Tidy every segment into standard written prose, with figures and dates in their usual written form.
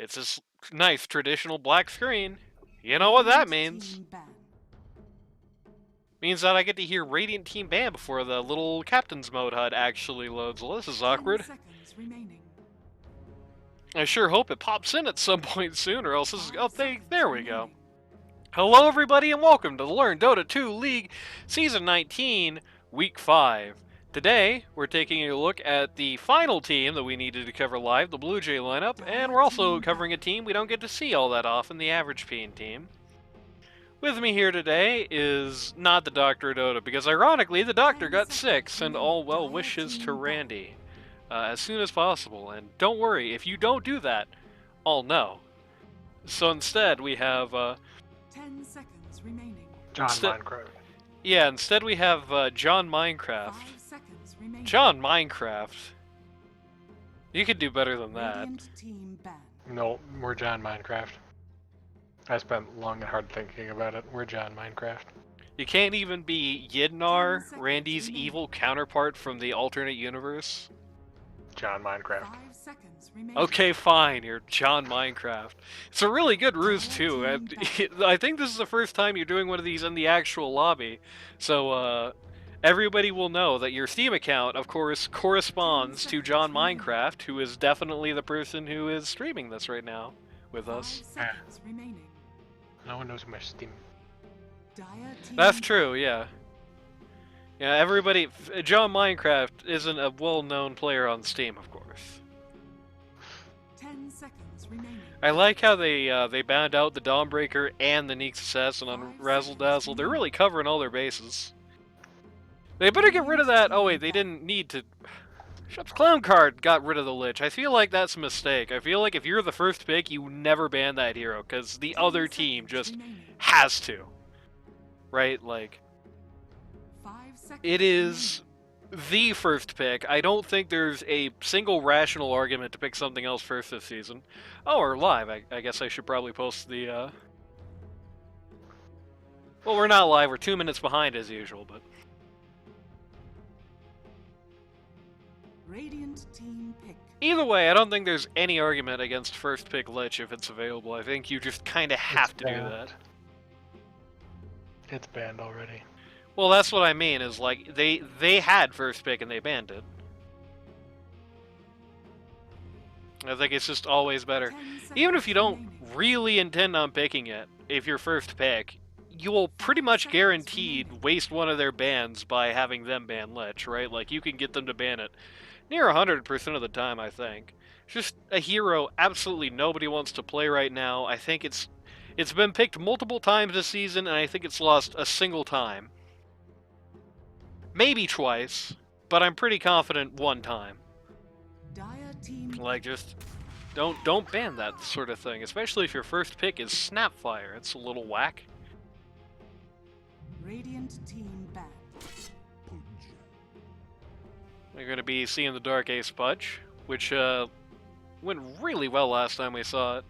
It's this nice traditional black screen. You know what that means. Means that I get to hear Radiant Team Ban before the little Captain's Mode HUD actually loads. Well, this is awkward. I sure hope it pops in at some point soon, or else this is... Oh, there we go. Hello everybody and welcome to the Learn Dota 2 League Season 19, Week 5. Today, we're taking a look at the final team that we needed to cover live, the BlueJay lineup, and we're also covering a team we don't get to see all that often, the avgpeen team. With me here today is not the Doctor of Dota, because ironically, the Doctor got sick. Send all well wishes to Randy as soon as possible, and don't worry, if you don't do that, I'll know. So instead, we have... 10 seconds remaining. John Minecraft. Yeah, instead we have John Minecraft. 5 seconds remaining. John Minecraft. You could do better than that. Radiant team ban. No, we're John Minecraft. I spent long and hard thinking about it. We're John Minecraft. You can't even be Yidnar, Randy's evil counterpart from the alternate universe. John Minecraft. 5 seconds remaining. Okay, fine, you're John Minecraft. It's a really good ruse, too. I think this is the first time you're doing one of these in the actual lobby. So, everybody will know that your Steam account, of course, corresponds to John Minecraft, who is definitely the person who is streaming this right now with us. 5 seconds remaining. No one knows my Steam. Dire team That's true, yeah. Yeah, everybody... John Minecraft isn't a well-known player on Steam, of course. 10 seconds remaining. I like how they banned out the Dawnbreaker and the Neeks Assassin on Razzle Dazzle. They're really covering all their bases. They better get rid of that... Oh wait, they didn't need to... Shep's Clown Card got rid of the Lich. I feel like that's a mistake. I feel like if you're the first pick, you never ban that hero, because the other team just has to. Right? Like... 5 seconds It is the first pick. I don't think there's a single rational argument to pick something else first this season. Oh, or live. I guess I should probably post the, Well, we're not live. We're 2 minutes behind as usual, but... Radiant team pick. Either way, I don't think there's any argument against first pick Lich if it's available. I think you just kind of have to do that. It's banned already. Well, that's what I mean, is like, they had first pick and they banned it. I think it's just always better. 10 seconds Even if you don't remaining. really intend on picking it, if you're first pick, you will pretty much guaranteed waste one of their bans by having them ban Lich, right? Like, you can get them to ban it near 100% of the time, I think. It's just a hero absolutely nobody wants to play right now. I think it's been picked multiple times this season, and I think it's lost a single time. Maybe twice, but I'm pretty confident one time. Dire team Like, just don't ban that sort of thing, especially if your first pick is Snapfire. It's a little whack. Radiant team ban. You're going to be seeing the Dark Ace Pudge, which went really well last time we saw it.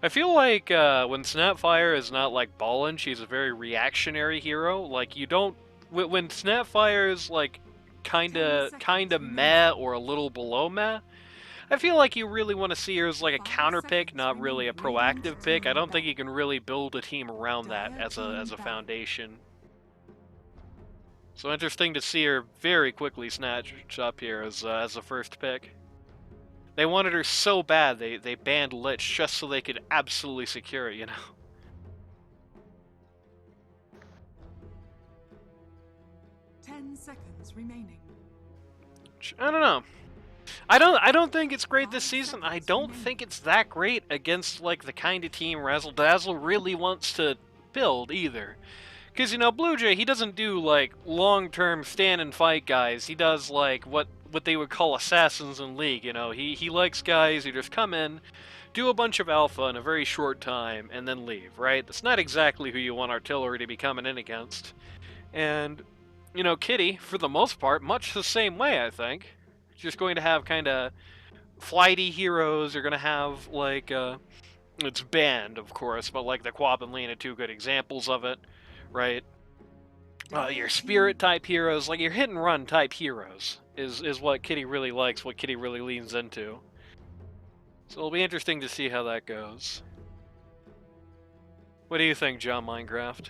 I feel like when Snapfire is not like ballin', she's a very reactionary hero. Like, you don't... When Snapfire is like kinda meh or a little below meh, I feel like you really want to see her as like a counter pick, not really a proactive pick. I don't think you can really build a team around that as a foundation. So interesting to see her very quickly snatched up here as a first pick. They wanted her so bad they banned Lich just so they could absolutely secure it, you know. 10 seconds remaining. I don't know. I don't think it's great this season. I don't think it's that great against like the kind of team Razzle Dazzle really wants to build either. Because, you know, BlueJay, he doesn't do like long-term stand and fight guys. He does like what they would call assassins in League, you know. He likes guys who just come in, do a bunch of alpha in a very short time, and then leave, right? That's not exactly who you want artillery to be coming in against. And, you know, Kitty, for the most part, much the same way, I think. Just going to have kind of flighty heroes. You're going to have, like, it's banned, of course, but, like, the Quap and Lena, two good examples of it, right? Your spirit-type heroes, like, your hit-and-run type heroes is what Kitty really likes, what Kitty really leans into. So it'll be interesting to see how that goes. What do you think, John Minecraft?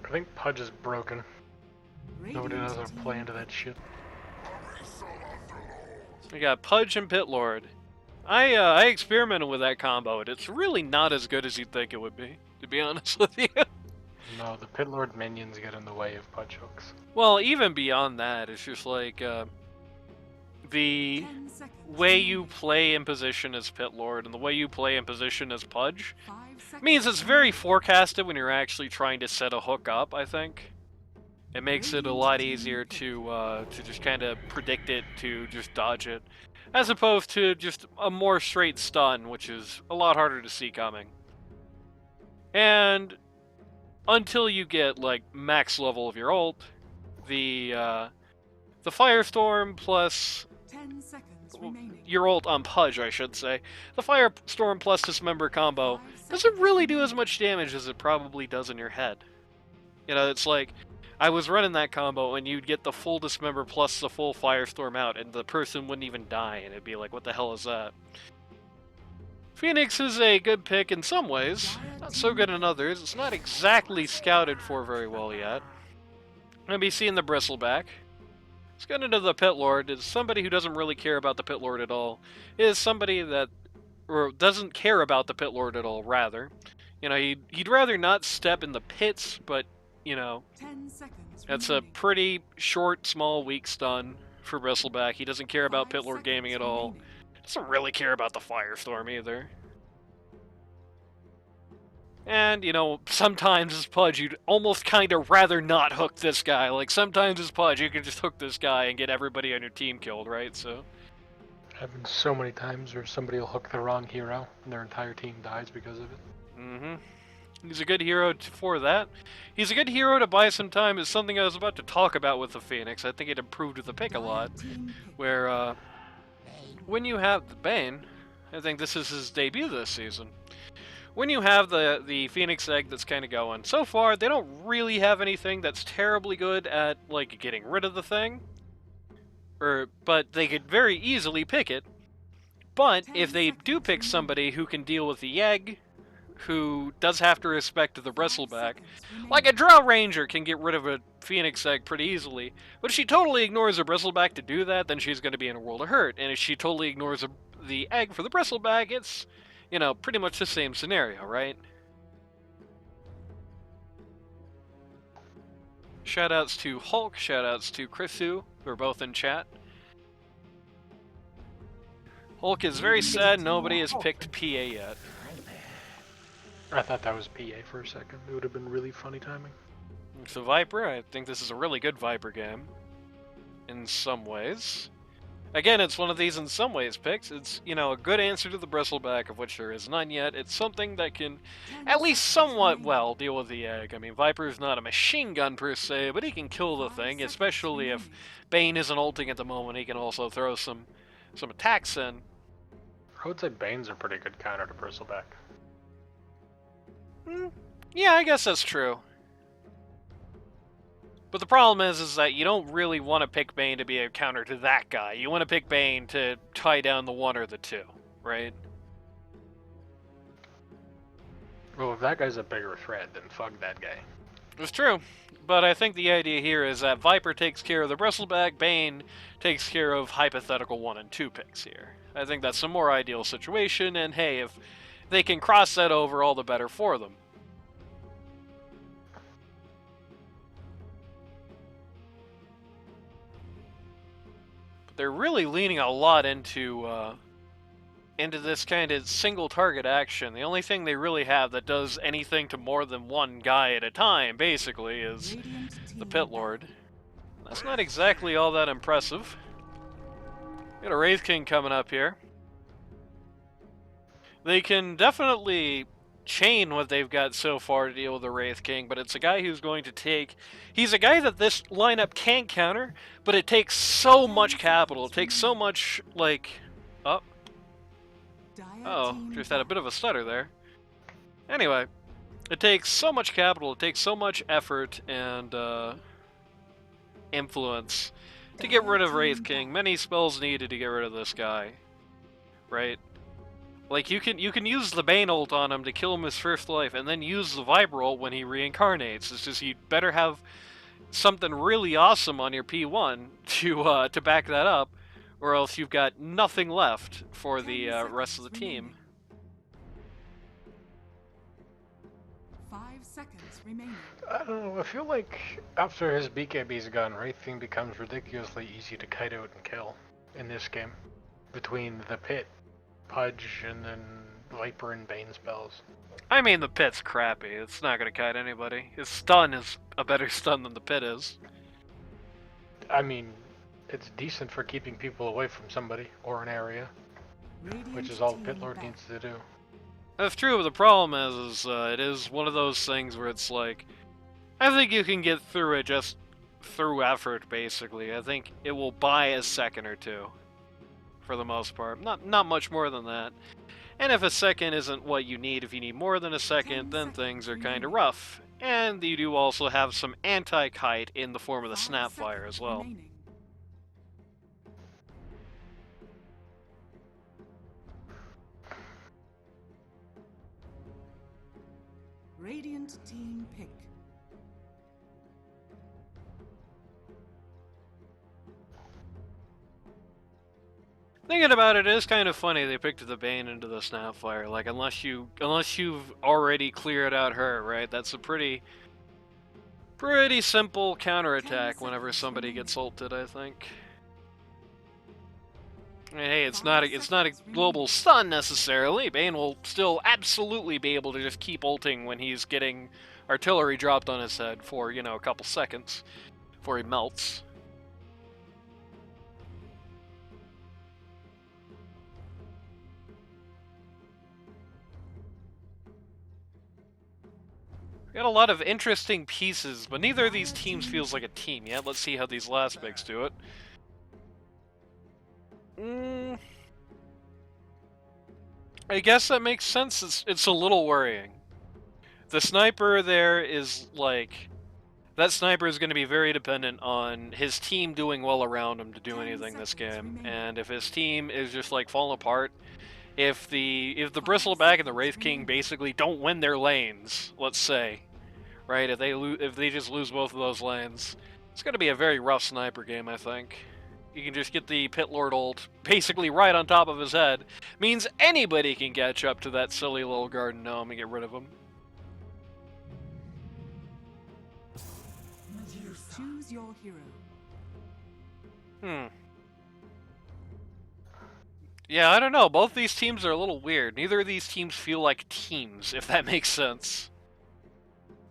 I think Pudge is broken. Nobody knows how to play into that shit. We got Pudge and Pit Lord. I experimented with that combo, and it's really not as good as you'd think it would be, to be honest with you. No, the Pit Lord minions get in the way of Pudge hooks. Well, even beyond that, it's just like, the 10 seconds way you remaining. play in position as Pit Lord and the way you play in position as Pudge 5 seconds means it's very remaining. forecasted when you're actually trying to set a hook up, I think. It makes it a lot easier to just kind of predict it, to just dodge it, as opposed to just a more straight stun, which is a lot harder to see coming. And until you get like max level of your ult, the Firestorm plus 10 seconds remaining. your ult on Pudge, I should say, the Firestorm plus Dismember combo 5 doesn't seconds really do as remaining. much damage as it probably does in your head. You know, it's like, I was running that combo and you'd get the full Dismember plus the full Firestorm out and the person wouldn't even die and it'd be like, what the hell is that? Phoenix is a good pick in some ways, not so good in others. It's not exactly scouted for very well yet. I'm going to be seeing the Bristleback. Let's get into the Pit Lord. Is somebody who doesn't really care about the Pit Lord at all. Is somebody that, or doesn't care about the Pit Lord at all, rather. You know, he'd rather not step in the pits, but, you know, 10 seconds that's a remaining. pretty short, small, weak stun for Bristleback. He doesn't care about 5 Pit Lord gaming at seconds all. remaining. Doesn't really care about the Firestorm either. And, you know, sometimes as Pudge, you'd almost kind of rather not hook this guy. Like, sometimes as Pudge, you can just hook this guy and get everybody on your team killed, right? So, Happened so many times where somebody will hook the wrong hero and their entire team dies because of it. he's a good hero for that. He's a good hero to buy some time. Is something I was about to talk about with the Phoenix. I think it improved with the pick a lot. Dire team pick. Where, when you have the Bane, I think this is his debut this season. When you have the Phoenix Egg that's kind of going, so far they don't really have anything that's terribly good at like getting rid of the thing, but they could very easily pick it. But 10 if they do seconds pick somebody who can deal with the egg, who does have to respect the 5 Bristleback, seconds remaining. like a Drow Ranger can get rid of a Phoenix Egg pretty easily. But if she totally ignores a Bristleback to do that, then she's going to be in a world of hurt. And if she totally ignores the egg for the Bristleback, it's, you know, pretty much the same scenario, right? Shoutouts to Hulk, shoutouts to Chrisu, who are both in chat. Hulk is very sad nobody has picked PA yet. I thought that was PA for a second. It would have been really funny timing. So Viper, I think this is a really good Viper game. In some ways. Again, it's one of these in some ways picks. It's, you know, a good answer to the Bristleback, of which there is none yet. It's something that can 10 at least seconds somewhat remaining. well deal with the egg. I mean, Viper's not a machine gun per se, but he can kill the 5 thing, seconds especially if remaining. Bane isn't ulting at the moment. He can also throw some attacks in. I would say Bane's a pretty good counter to Bristleback. Yeah, I guess that's true. But the problem is that you don't really want to pick Bane to be a counter to that guy. You want to pick Bane to tie down the one or the two, right? Well, if that guy's a bigger threat, then fuck that guy. It's true. But I think the idea here is that Viper takes care of the Bristleback, Bane takes care of hypothetical 1 and 2 picks here. I think that's a more ideal situation, and hey, if they can cross that over, all the better for them. But they're really leaning a lot into this kind of single target action. The only thing they really have that does anything to more than one guy at a time, basically, is Radiant the team Pit back. Lord. That's not exactly all that impressive. Got a Wraith King coming up here. They can definitely chain what they've got so far to deal with the Wraith King, but it's a guy who's going to take... He's a guy that this lineup can counter, but it takes so much capital. It takes so much, like... Oh, Dire oh, team just had a back. bit of a stutter there. Anyway, it takes so much capital, it takes so much effort and influence to get rid of Wraith King. Many spells needed to get rid of this guy. right? Like you can use the Bane ult on him to kill him his first life, and then use the Viper ult when he reincarnates. It's just you better have something really awesome on your P1 to back that up, or else you've got nothing left for the rest of the team. 5 seconds remaining. I don't know, I feel like after his BKB's gone, Wraith thing becomes ridiculously easy to kite out and kill in this game. Between the Pit, Pudge, and then Viper and Bane spells. I mean, the Pit's crappy. It's not going to kite anybody. His stun is a better stun than the Pit is. I mean, it's decent for keeping people away from somebody or an area, which is all the Pit Lord needs to do. That's true, but the problem is it is one of those things where it's like, I think you can get through it just through effort, basically. I think it will buy a second or two, for the most part. Not much more than that. And if a second isn't what you need, if you need more than a second, then things are kind of rough. And you do also have some anti-kite in the form of the Snapfire as well. Radiant team pick. Thinking about it, it is kind of funny they picked the Bane into the Snapfire. Like, unless you've already cleared out her, right? That's a pretty simple counterattack whenever somebody gets ulted, I think. I mean, hey, it's not a global stun necessarily. Bane will still absolutely be able to just keep ulting when he's getting artillery dropped on his head for, you know, a couple seconds before he melts. We got a lot of interesting pieces, but neither of these teams feels like a team yet. Let's see how these last picks do it. I guess that makes sense. It's a little worrying. The sniper there is like... That sniper is going to be very dependent on his team doing well around him to do anything this game. And if his team is just like falling apart, if the Bristleback and the Wraith King basically don't win their lanes, let's say, right? If they just lose both of those lanes, it's going to be a very rough sniper game, I think. You can just get the Pit Lord ult basically right on top of his head. Means anybody can catch up to that silly little garden gnome and get rid of him. Choose your hero. Yeah, I don't know. Both these teams are a little weird. Neither of these teams feel like teams, if that makes sense.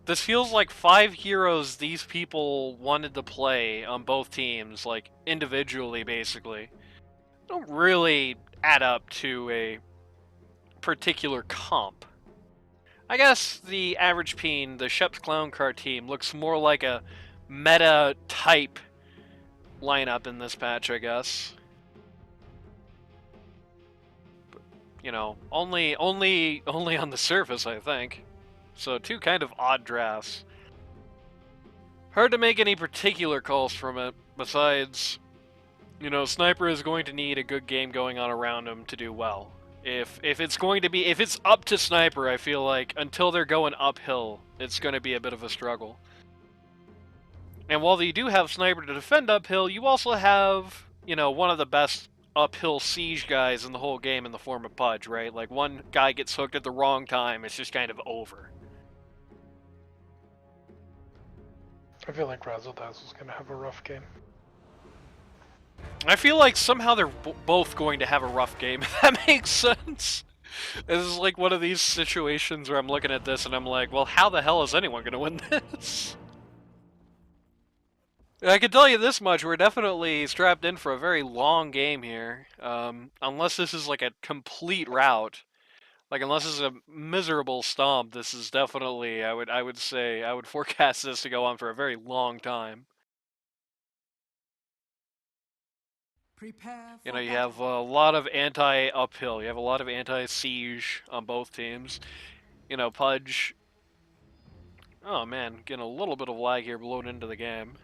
This feels like 5 heroes these people wanted to play on both teams, like, individually, basically. Don't really add up to a particular comp. I guess the avgpeen, the Shep's Clown Car team, looks more like a meta-type lineup in this patch, I guess. But, you know, only on the surface, I think. So 2 kind of odd drafts. Hard to make any particular calls from it, besides, you know, Sniper is going to need a good game going on around him to do well. If it's up to Sniper, I feel like until they're going uphill, it's going to be a bit of a struggle. And while you do have Sniper to defend uphill, you also have, you know, one of the best uphill siege guys in the whole game in the form of Pudge, right? Like, one guy gets hooked at the wrong time, it's just kind of over. I feel like Razzle Dazzle's gonna have a rough game. I feel like somehow they're both going to have a rough game, if that makes sense. This is like one of these situations where I'm looking at this and I'm like, well, how the hell is anyone going to win this? I can tell you this much, we're definitely strapped in for a very long game here. Unless this is like a complete rout. Like, unless this is a miserable stomp, this is definitely, I would say, I would forecast this to go on for a very long time. Prepare for You know, you battle. have a lot of anti-uphill, you have a lot of anti-siege on both teams. You know, Pudge... Oh man, getting a little bit of lag here blown into the game.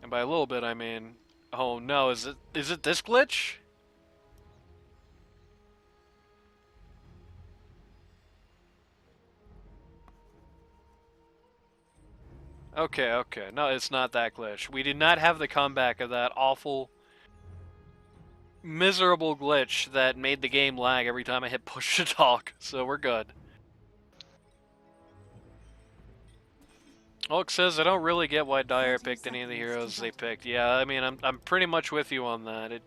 And by a little bit, I mean... Oh no, is it this glitch? Okay, okay. No, it's not that glitch. We did not have the comeback of that awful, miserable glitch that made the game lag every time I hit push to talk, so we're good. Hulk says, I don't really get why Dyer picked any of the heroes they picked. Yeah, I mean, I'm pretty much with you on that.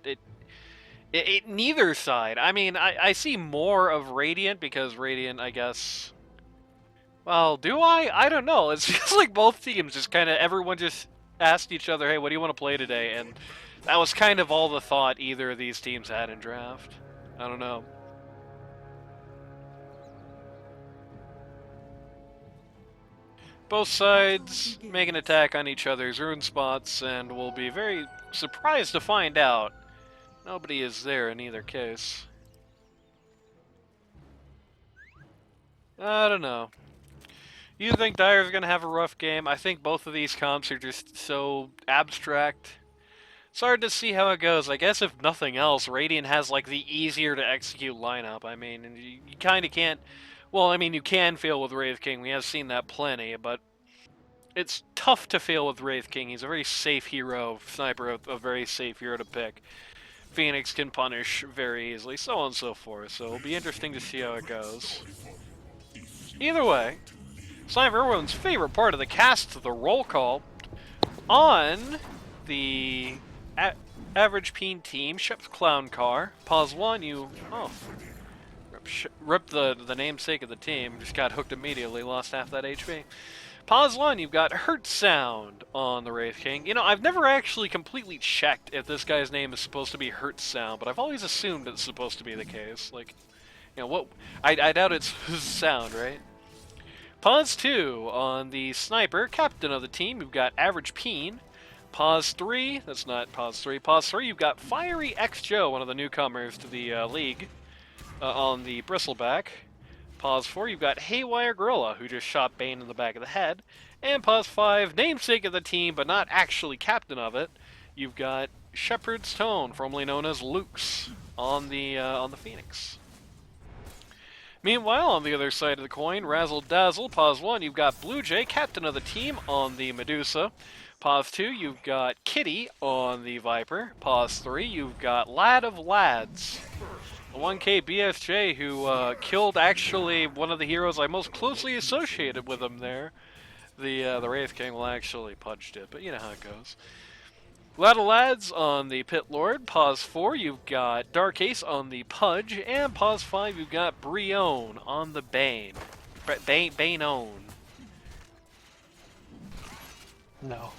Neither side. I mean, I see more of Radiant because Radiant, I guess... Well, do I? I don't know. It's just like both teams just kind of, everyone just asked each other, hey, what do you want to play today? And that was kind of all the thought either of these teams had in draft. I don't know. Both sides make an attack on each other's rune spots, and we'll be very surprised to find out nobody is there in either case. I don't know. You think Dyer's going to have a rough game? I think both of these comps are just so abstract. It's hard to see how it goes. I guess if nothing else, Radiant has like the easier to execute lineup. I mean, you kind of can't... Well, I mean, you can fail with Wraith King. We have seen that plenty, but it's tough to fail with Wraith King. He's a very safe hero, sniper, a very safe hero to pick. Phoenix can punish very easily, so on and so forth. So it'll be interesting to see how it goes. Either way, it's time for everyone's favorite part of the cast, the roll call. On the avgpeen team, Shep's Clown Car. Pause one, you... Oh. Rip the namesake of the team. Just got hooked immediately, lost half that HP. Pause one, you've got Hurt Sound on the Wraith King. You know, I've never actually completely checked if this guy's name is supposed to be Hurt Sound, but I've always assumed it's supposed to be the case. Like, you know, what... I doubt it's sound, right? Pause 2 on the Sniper, captain of the team, you've got avgpeen. Pause 3, that's not pause 3. Pause 3, you've got Fiery X Joe, one of the newcomers to the league, on the Bristleback. Pause 4, you've got Haywire Gorilla, who just shot Bane in the back of the head. And pause 5, namesake of the team, but not actually captain of it, you've got Shepherd's Tone, formerly known as Luke's, on the Phoenix. Meanwhile, on the other side of the coin, Razzle Dazzle, pause 1, you've got BlueJay, captain of the team, on the Medusa. Pause 2, you've got Kitty on the Viper. Pause 3, you've got Lad of Lads, a 1K BSJ who killed actually one of the heroes I most closely associated with him there. The Wraith King will actually pudged it, but you know how it goes. Lad of Lads on the Pit Lord. Pause 4, you've got Dark Ace on the Pudge. And pause 5, you've got Brion on the Bane. Baneone. No.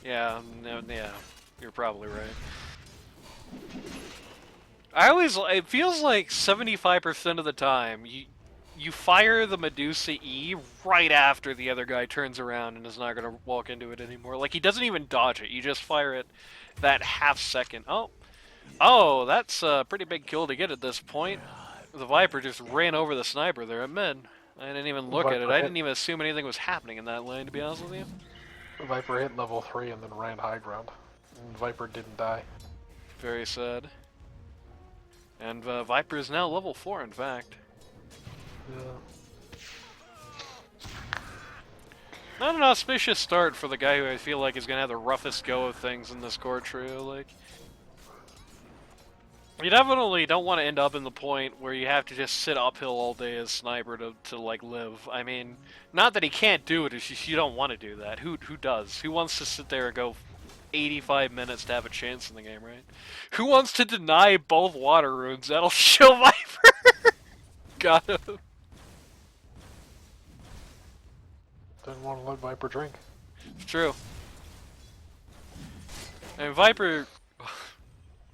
Yeah, no, yeah, you're probably right. It feels like 75% of the time, you fire the Medusa E right after the other guy turns around and is not going to walk into it anymore. Like, he doesn't even dodge it. You just fire it that half second. Oh, that's a pretty big kill to get at this point. The Viper just ran over the Sniper there at mid. I didn't even look at it. I didn't even assume anything was happening in that lane, to be honest with you. Viper hit level 3 and then ran high ground. And Viper didn't die. Very sad. And Viper is now level 4, in fact. Yeah. Not an auspicious start for the guy who I feel like is going to have the roughest go of things in this core trio. Like, you definitely don't want to end up in the point where you have to just sit uphill all day as Sniper to like live. I mean, not that he can't do it, it's just you don't want to do that. Who does? Who wants to sit there and go 85 minutes to have a chance in the game, right? Who wants to deny both water runes? That'll show Viper. Got him. Didn't want to let Viper drink. It's true. And Viper,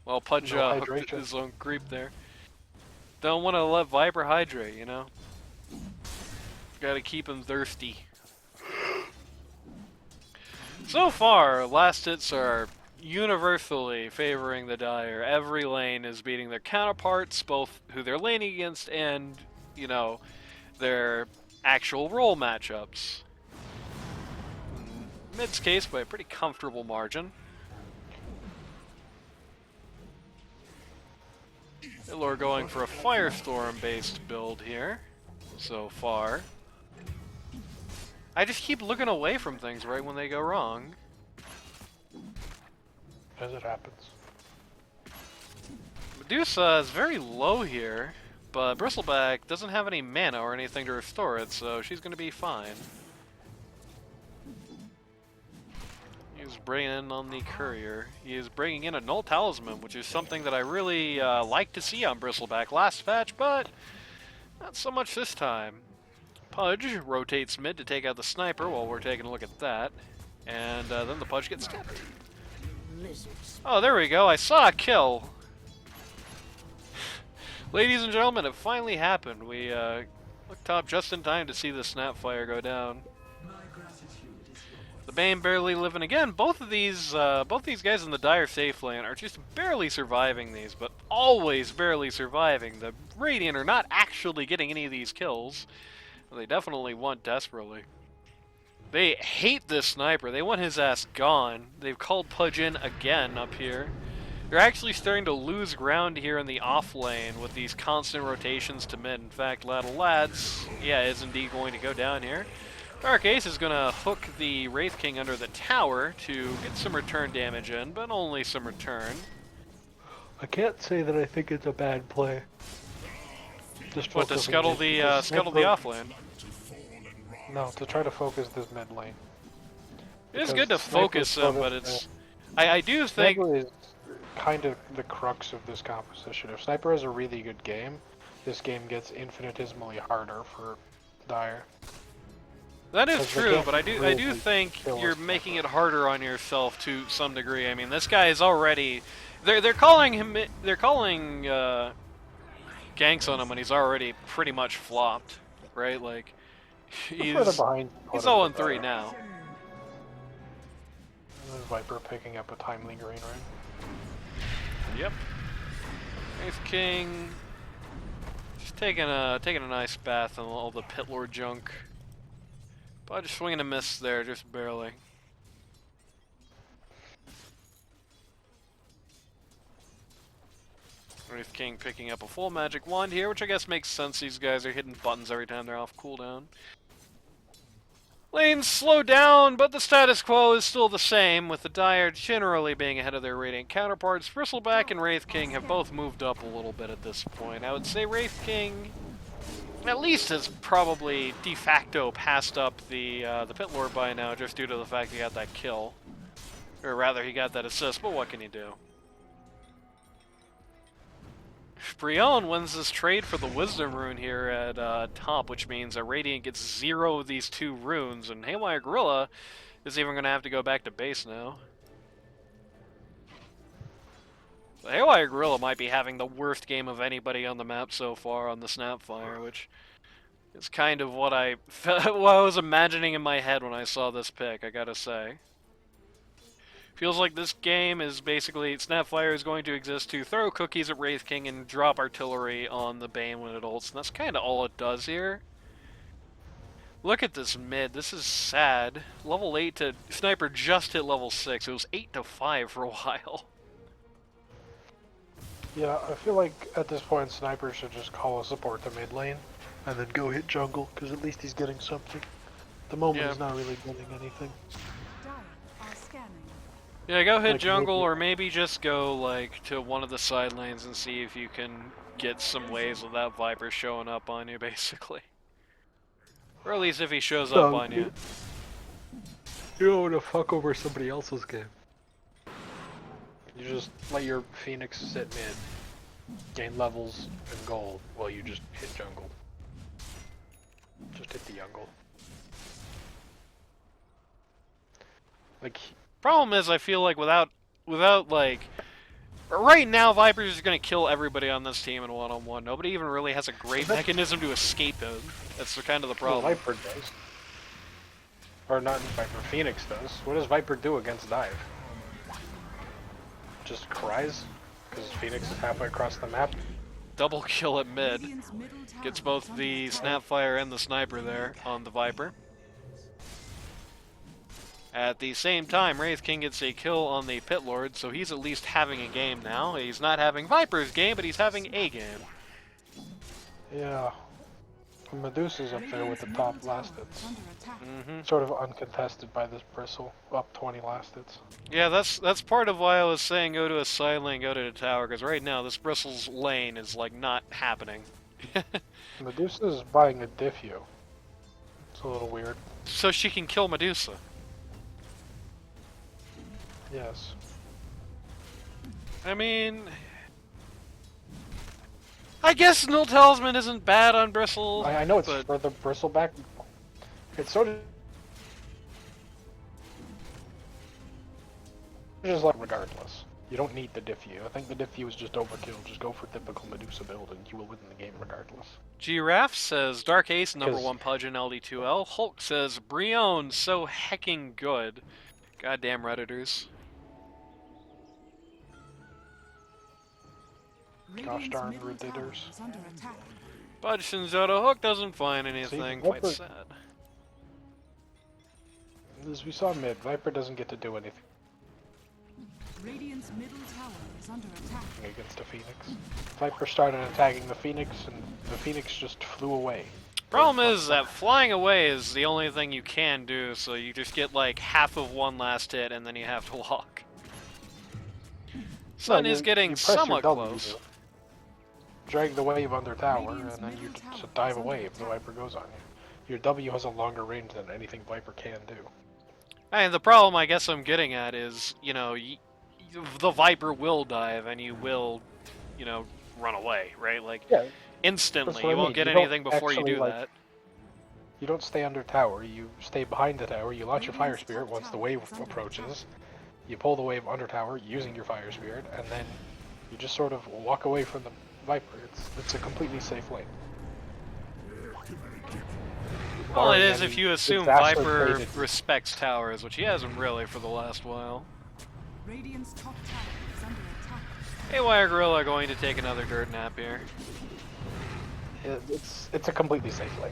well, Pudge hooked his own creep there. Don't want to let Viper hydrate, you know? Gotta keep him thirsty. So far, last hits are universally favoring the Dire. Every lane is beating their counterparts, both who they're laning against and, you know, their actual role matchups. Mid's case by a pretty comfortable margin. We're going for a Firestorm-based build here, so far. I just keep looking away from things right when they go wrong. As it happens. Medusa is very low here, but Bristleback doesn't have any mana or anything to restore it, so she's going to be fine. He's bringing in on the Courier. He is bringing in a Null Talisman, which is something that I really like to see on Bristleback last fetch, but not so much this time. Pudge rotates mid to take out the Sniper while we're taking a look at that, and then the Pudge gets tipped. Oh, there we go. I saw a kill. Ladies and gentlemen, it finally happened. We looked up just in time to see the Snapfire go down. The Bane barely living again. Both these guys in the Dire safe lane are just barely surviving these, but always barely surviving. The Radiant are not actually getting any of these kills. They definitely want desperately. They hate this Sniper. They want his ass gone. They've called Pudge in again up here. They're actually starting to lose ground here in the off lane with these constant rotations to mid. In fact, Lads, yeah, is indeed going to go down here. Dark Ace is going to hook the Wraith King under the tower to get some return damage in, but only some return. I can't say that I think it's a bad play. Just what, to scuttle the off lane? No, to try to focus this mid lane. It is good to focus him, but it's... I do think... Sniper is kind of the crux of this composition. If Sniper has a really good game, this game gets infinitesimally harder for Dire. That is true, but I do think you're making it harder on yourself to some degree. I mean, this guy is already... They're calling ganks on him when he's already pretty much flopped, right? Like, he's 0-3 now. And then Viper picking up a timely green ring. Yep. Wraith King just taking a nice bath on all the Pit Lord junk. But just swinging a miss there, just barely. Wraith King picking up a full magic wand here, which I guess makes sense. These guys are hitting buttons every time they're off cooldown. Lanes slow down, but the status quo is still the same, with the Dire generally being ahead of their Radiant counterparts. Bristleback and Wraith King have both moved up a little bit at this point. I would say Wraith King at least has probably de facto passed up the Pit Lord by now, just due to the fact he got that kill. Or rather, he got that assist, but what can he do? Brion wins this trade for the Wisdom Rune here at top, which means that Radiant gets 0 of these 2 runes, and Haywire Gorilla is even going to have to go back to base now. The Haywire Gorilla might be having the worst game of anybody on the map so far on the Snapfire, which is kind of what I was imagining in my head when I saw this pick, I gotta say. Feels like this game is basically, Snapfire is going to exist to throw cookies at Wraith King and drop artillery on the Bane when it ults, and that's kind of all it does here. Look at this mid, this is sad. Level 8 to, Sniper just hit level 6, it was 8 to 5 for a while. Yeah, I feel like at this point Sniper should just call a support to mid lane, and then go hit jungle, because at least he's getting something. At the moment he's not really getting anything. Yeah, go hit jungle, or maybe just go like to one of the side lanes and see if you can get some waves without Viper showing up on you, basically. Or at least if he shows up on you. You don't want to fuck over somebody else's game. You just let your Phoenix sit mid, gain levels and gold, while you just hit jungle. Just hit the jungle. Like... Problem is, I feel like without like, right now Viper's just gonna kill everybody on this team in one-on-one. Nobody even really has a great mechanism to escape it. That's kind of the problem. Well, Viper does. Or not Viper, Phoenix does. What does Viper do against Dive? Just cries? Because Phoenix is halfway across the map? Double kill at mid. Gets both the Snapfire and the Sniper there on the Viper. At the same time, Wraith King gets a kill on the Pit Lord, so he's at least having a game now. He's not having Viper's game, but he's having a game. Yeah. Medusa's up there with the Radiant's top middle tower last hits. is under attack. Mm-hmm. Sort of uncontested by this bristle, up 20 last hits. Yeah, that's part of why I was saying go to a side lane, go to the tower, because right now this Bristle's lane is like not happening. Medusa's buying a Diffu. It's a little weird. So she can kill Medusa. Yes. I mean, I guess Null Talisman isn't bad on Bristle. I know it's but for the bristleback. It's sort of just like regardless. You don't need the Diffu. I think the Diffu is just overkill. Just go for typical Medusa build and you will win the game regardless. Giraffe says Dark Ace number 'Cause- 1 Pudge in LD2L. Hulk says Brion so hecking good. Goddamn Redditors. Gosh darn Radiant's middle tower Redditors. is under attack. Pudge Shinzoto Hook doesn't find anything. Quite Viper- sad. As we saw mid, Viper doesn't get to do anything Radiant's middle tower is under attack. against a Phoenix. Viper started attacking the Phoenix and the Phoenix just flew away. Problem is that flying away is the only thing you can do, so you just get like half of one last hit and then you have to walk. Sun No, is getting you press your somewhat W, close. drag the wave under tower, and Radiant's then you middle just tower dive is under away if the attack. Viper goes on you. Your W has a longer range than anything Viper can do. And the problem I guess I'm getting at is, you know, the Viper will dive and you will, you know, run away, right? Like, Yeah, instantly. that's what You I won't mean. get You don't anything before you actually, do like, that. you don't stay under tower, you stay behind the tower, you launch your Fire Radiant's Spirit top once the tower wave is under approaches, you pull the wave under tower using your Fire Spirit, and then you just sort of walk away from the Viper. It's a completely safe lane. Well, it Barring is any if you assume Viper exacerbated- respects towers, which he hasn't really for the last while. Radiant's top tower is under attack. Hey, Wire Gorilla going to take another dirt nap here. It's a completely safe lane.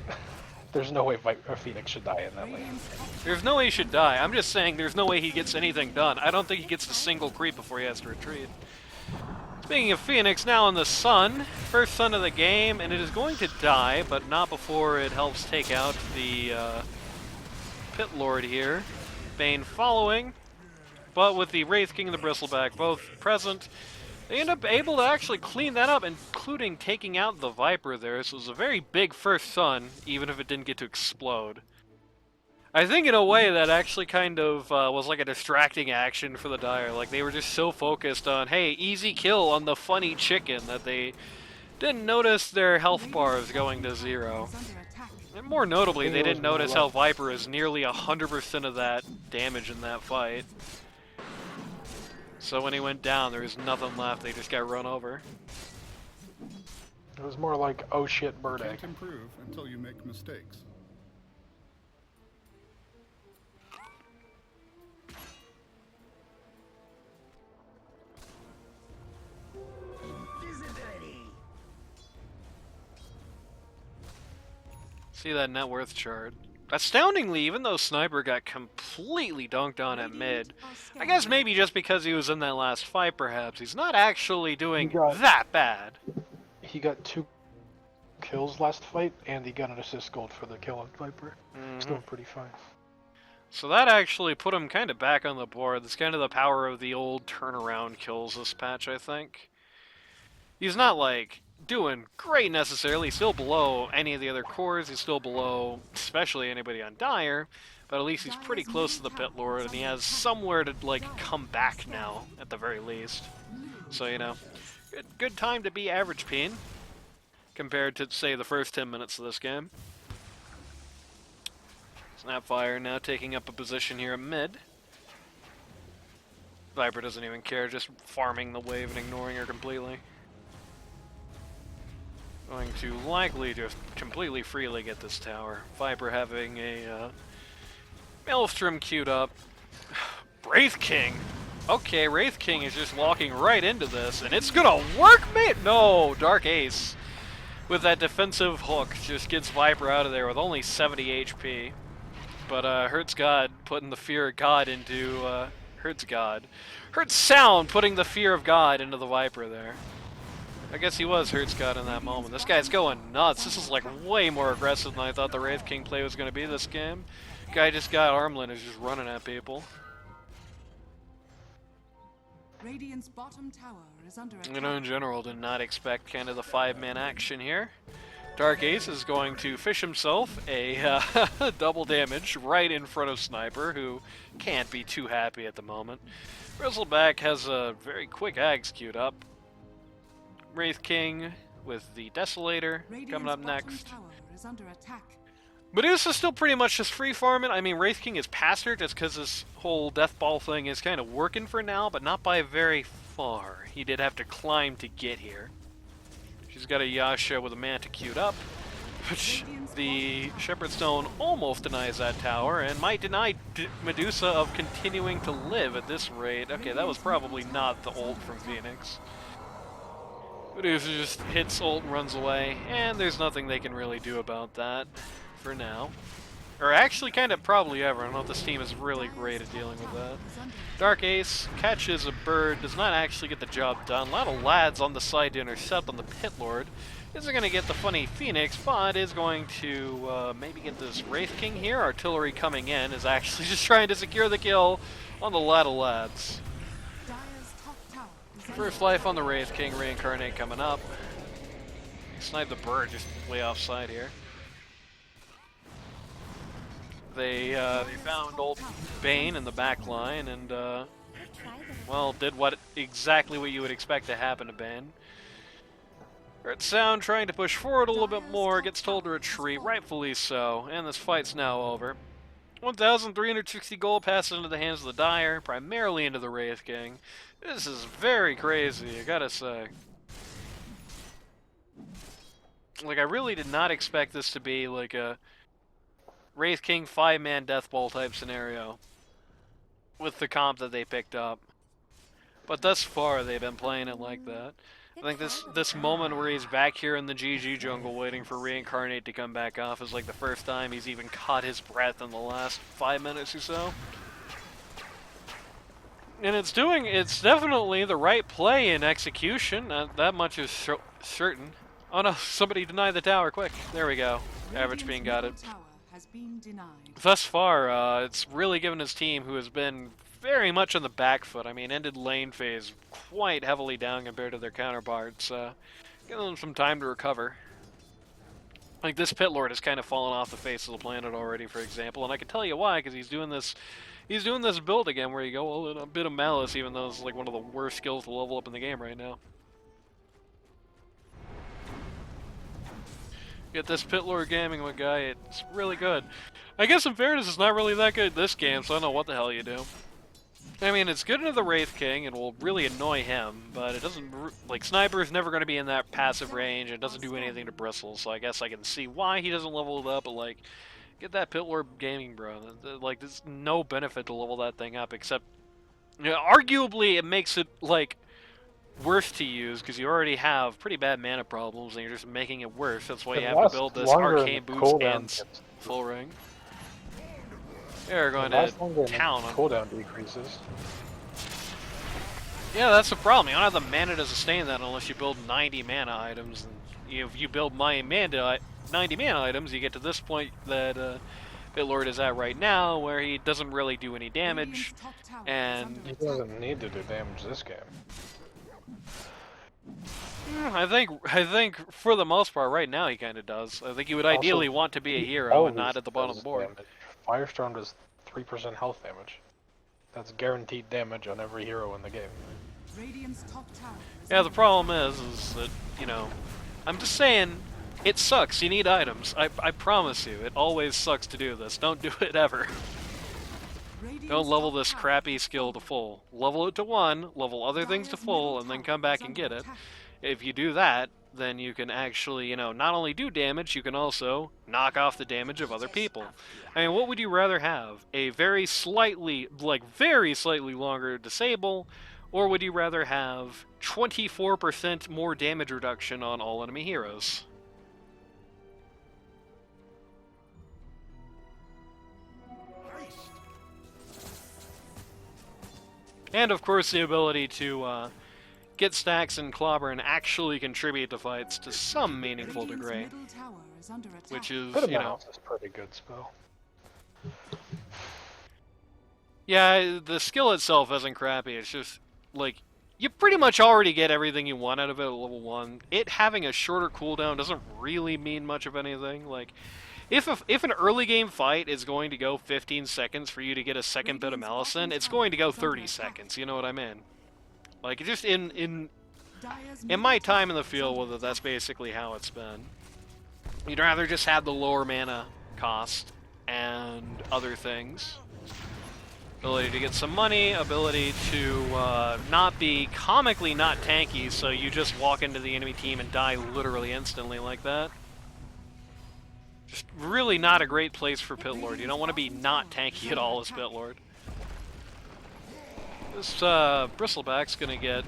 There's no way Phoenix should die in that lane. Radiant's top There's no way he should die. I'm just saying there's no way he gets anything done. I don't think he gets a single creep before he has to retreat. Speaking of Phoenix, now in the sun. First sun of the game, and it is going to die, but not before it helps take out the Pit Lord here. Bane following, but with the Wraith King and the Bristleback both present, they end up able to actually clean that up, including taking out the Viper there. So it was a very big first sun, even if it didn't get to explode. I think in a way that actually kind of was like a distracting action for the Dire. Like they were just so focused on, hey, easy kill on the funny chicken that they didn't notice their health bars going to 0. is under attack. And more notably, they It was didn't more notice like- how Viper is nearly 100% of that damage in that fight. So when he went down, there was nothing left. They just got run over. It was more like, oh shit, bird egg. Can't improve until you make mistakes. See that net worth chart. Astoundingly, even though Sniper got completely dunked on at mid, I guess maybe just because he was in that last fight, perhaps, he's not actually doing He got- that bad. He got 2 kills last fight, and he got an assist gold for the kill on Viper. He's doing pretty fine. So that actually put him kind of back on the board. That's kind of the power of the old turnaround kills this patch, I think. He's not, like, doing great necessarily. He's still below any of the other cores. He's still below, especially anybody on Dire. But at least he's pretty close to the Pit Lord, and he has somewhere to, like, come back now, at the very least. So, you know, good time to be average peen, compared to, say, the first 10 minutes of this game. Snapfire now taking up a position here at mid. Viper doesn't even care, just farming the wave and ignoring her completely. Going to likely just completely freely get this tower. Viper having a Maelstrom queued up. Wraith King! Okay, Wraith King is just walking right into this, and it's gonna work, mate! No! Dark Ace with that defensive hook just gets Viper out of there with only 70 HP. But Hurts God putting the fear of God into Hurts Sound putting the fear of God into the Viper there. I guess he was Hurt Scott in that moment. This guy's going nuts. This is like way more aggressive than I thought the Wraith King play was going to be this game. Guy just got Armlet and is just running at people. Radiant's bottom tower is under attack. You know, in general, did not expect kind of the 5-man action here. Dark Ace is going to fish himself a double damage right in front of Sniper, who can't be too happy at the moment. Razzleback has a very quick Ags queued up. Wraith King with the Desolator coming up next. Tower is under attack. Medusa's still pretty much just free farming. I mean, Wraith King is past her just because this whole Death Ball thing is kind of working for now, but not by very far. He did have to climb to get here. She's got a Yasha with a Manta queued up, which the Shepherd's Stone almost denies that tower and might deny Medusa of continuing to live at this rate. Okay, that was probably not the ult from Phoenix. Medusa just hits ult and runs away, and there's nothing they can really do about that for now. Or actually kind of probably ever. I don't know if this team is really great at dealing with that. Dark Ace catches a bird, does not actually get the job done. A lot of lads on the side to intercept on the Pit Lord. Isn't going to get the funny Phoenix, but is going to maybe get this Wraith King here. Artillery coming in is actually just trying to secure the kill on the lot of lads. First life on the Wraith King, Reincarnate coming up. Snipe the bird just way offside here. They found old Bane in the back line and, well, did exactly what you would expect to happen to Bane. Red Sound trying to push forward a little bit more, gets told to retreat, rightfully so, and this fight's now over. 1,360 gold passes into the hands of the Dire, primarily into the Wraith King. This is very crazy, I gotta say. Like, I really did not expect this to be like a Wraith King 5-man Death Ball type scenario with the comp that they picked up. But thus far, they've been playing it like that. I think this moment where he's back here in the GG jungle waiting for Reincarnate to come back off is like the first time he's even caught his breath in the last 5 minutes or so. And it's definitely the right play in execution, that much is certain. Oh no, somebody denied the tower, quick. There we go. avgpeen got it. Thus far, it's really given his team, who has been very much on the back foot. I mean, ended lane phase quite heavily down compared to their counterparts. Giving them some time to recover. Like, this Pit Lord has kind of fallen off the face of the planet already, for example, and I can tell you why, because he's doing this build again where you go, well, a bit of Malice, even though it's like one of the worst skills to level up in the game right now. Get this Pit Lord gaming with guy, it's really good. I guess in fairness, it's not really that good this game, so I don't know what the hell you do. I mean, it's good into the Wraith King and will really annoy him, but it doesn't, like, Sniper's never going to be in that passive range and doesn't do anything to Bristle, so I guess I can see why he doesn't level it up, but, like, get that Pit Lord gaming, bro. Like, there's no benefit to level that thing up, except, you know, arguably it makes it, like, worse to use, because you already have pretty bad mana problems, and you're just making it worse. That's why you have to build this Arcane Boots and Full Ring. They're going to town on cooldown decreases. Yeah, that's the problem. You don't have the mana to sustain that unless you build 90 mana items. And if you build 90 mana items, you get to this point that Pit Lord is at right now, where he doesn't really do any damage, and he doesn't need to do damage this game. I think for the most part, right now he kind of does. I think he would ideally want to be a hero and not at the bottom of the board. Firestorm does 3% health damage. That's guaranteed damage on every hero in the game. Yeah, the problem is that, you know, I'm just saying, it sucks. You need items. I promise you, it always sucks to do this. Don't do it ever. Don't level this crappy skill to full. Level it to 1, level other things to full, and then come back and get it. If you do that, then you can actually, you know, not only do damage, you can also knock off the damage of other people. I mean, what would you rather have? A very slightly longer disable, or would you rather have 24% more damage reduction on all enemy heroes? And of course the ability to get stacks and clobber and actually contribute to fights to some meaningful Radiant's degree, middle tower is under attack. which is, Put him you know, out is pretty good spell. yeah, the skill itself isn't crappy. It's just like you pretty much already get everything you want out of it at level 1. It having a shorter cooldown doesn't really mean much of anything. Like, if an early game fight is going to go 15 seconds for you to get a second bit of Malison, it's going to go 30 seconds. You know what I mean? Like, just in my time in the field with it, that's basically how it's been. You'd rather just have the lower mana cost and other things. Ability to get some money, ability to not be comically not tanky, so you just walk into the enemy team and die literally instantly like that. Just really not a great place for Pit Lord. You don't want to be not tanky at all as Pit Lord. This Bristleback's gonna get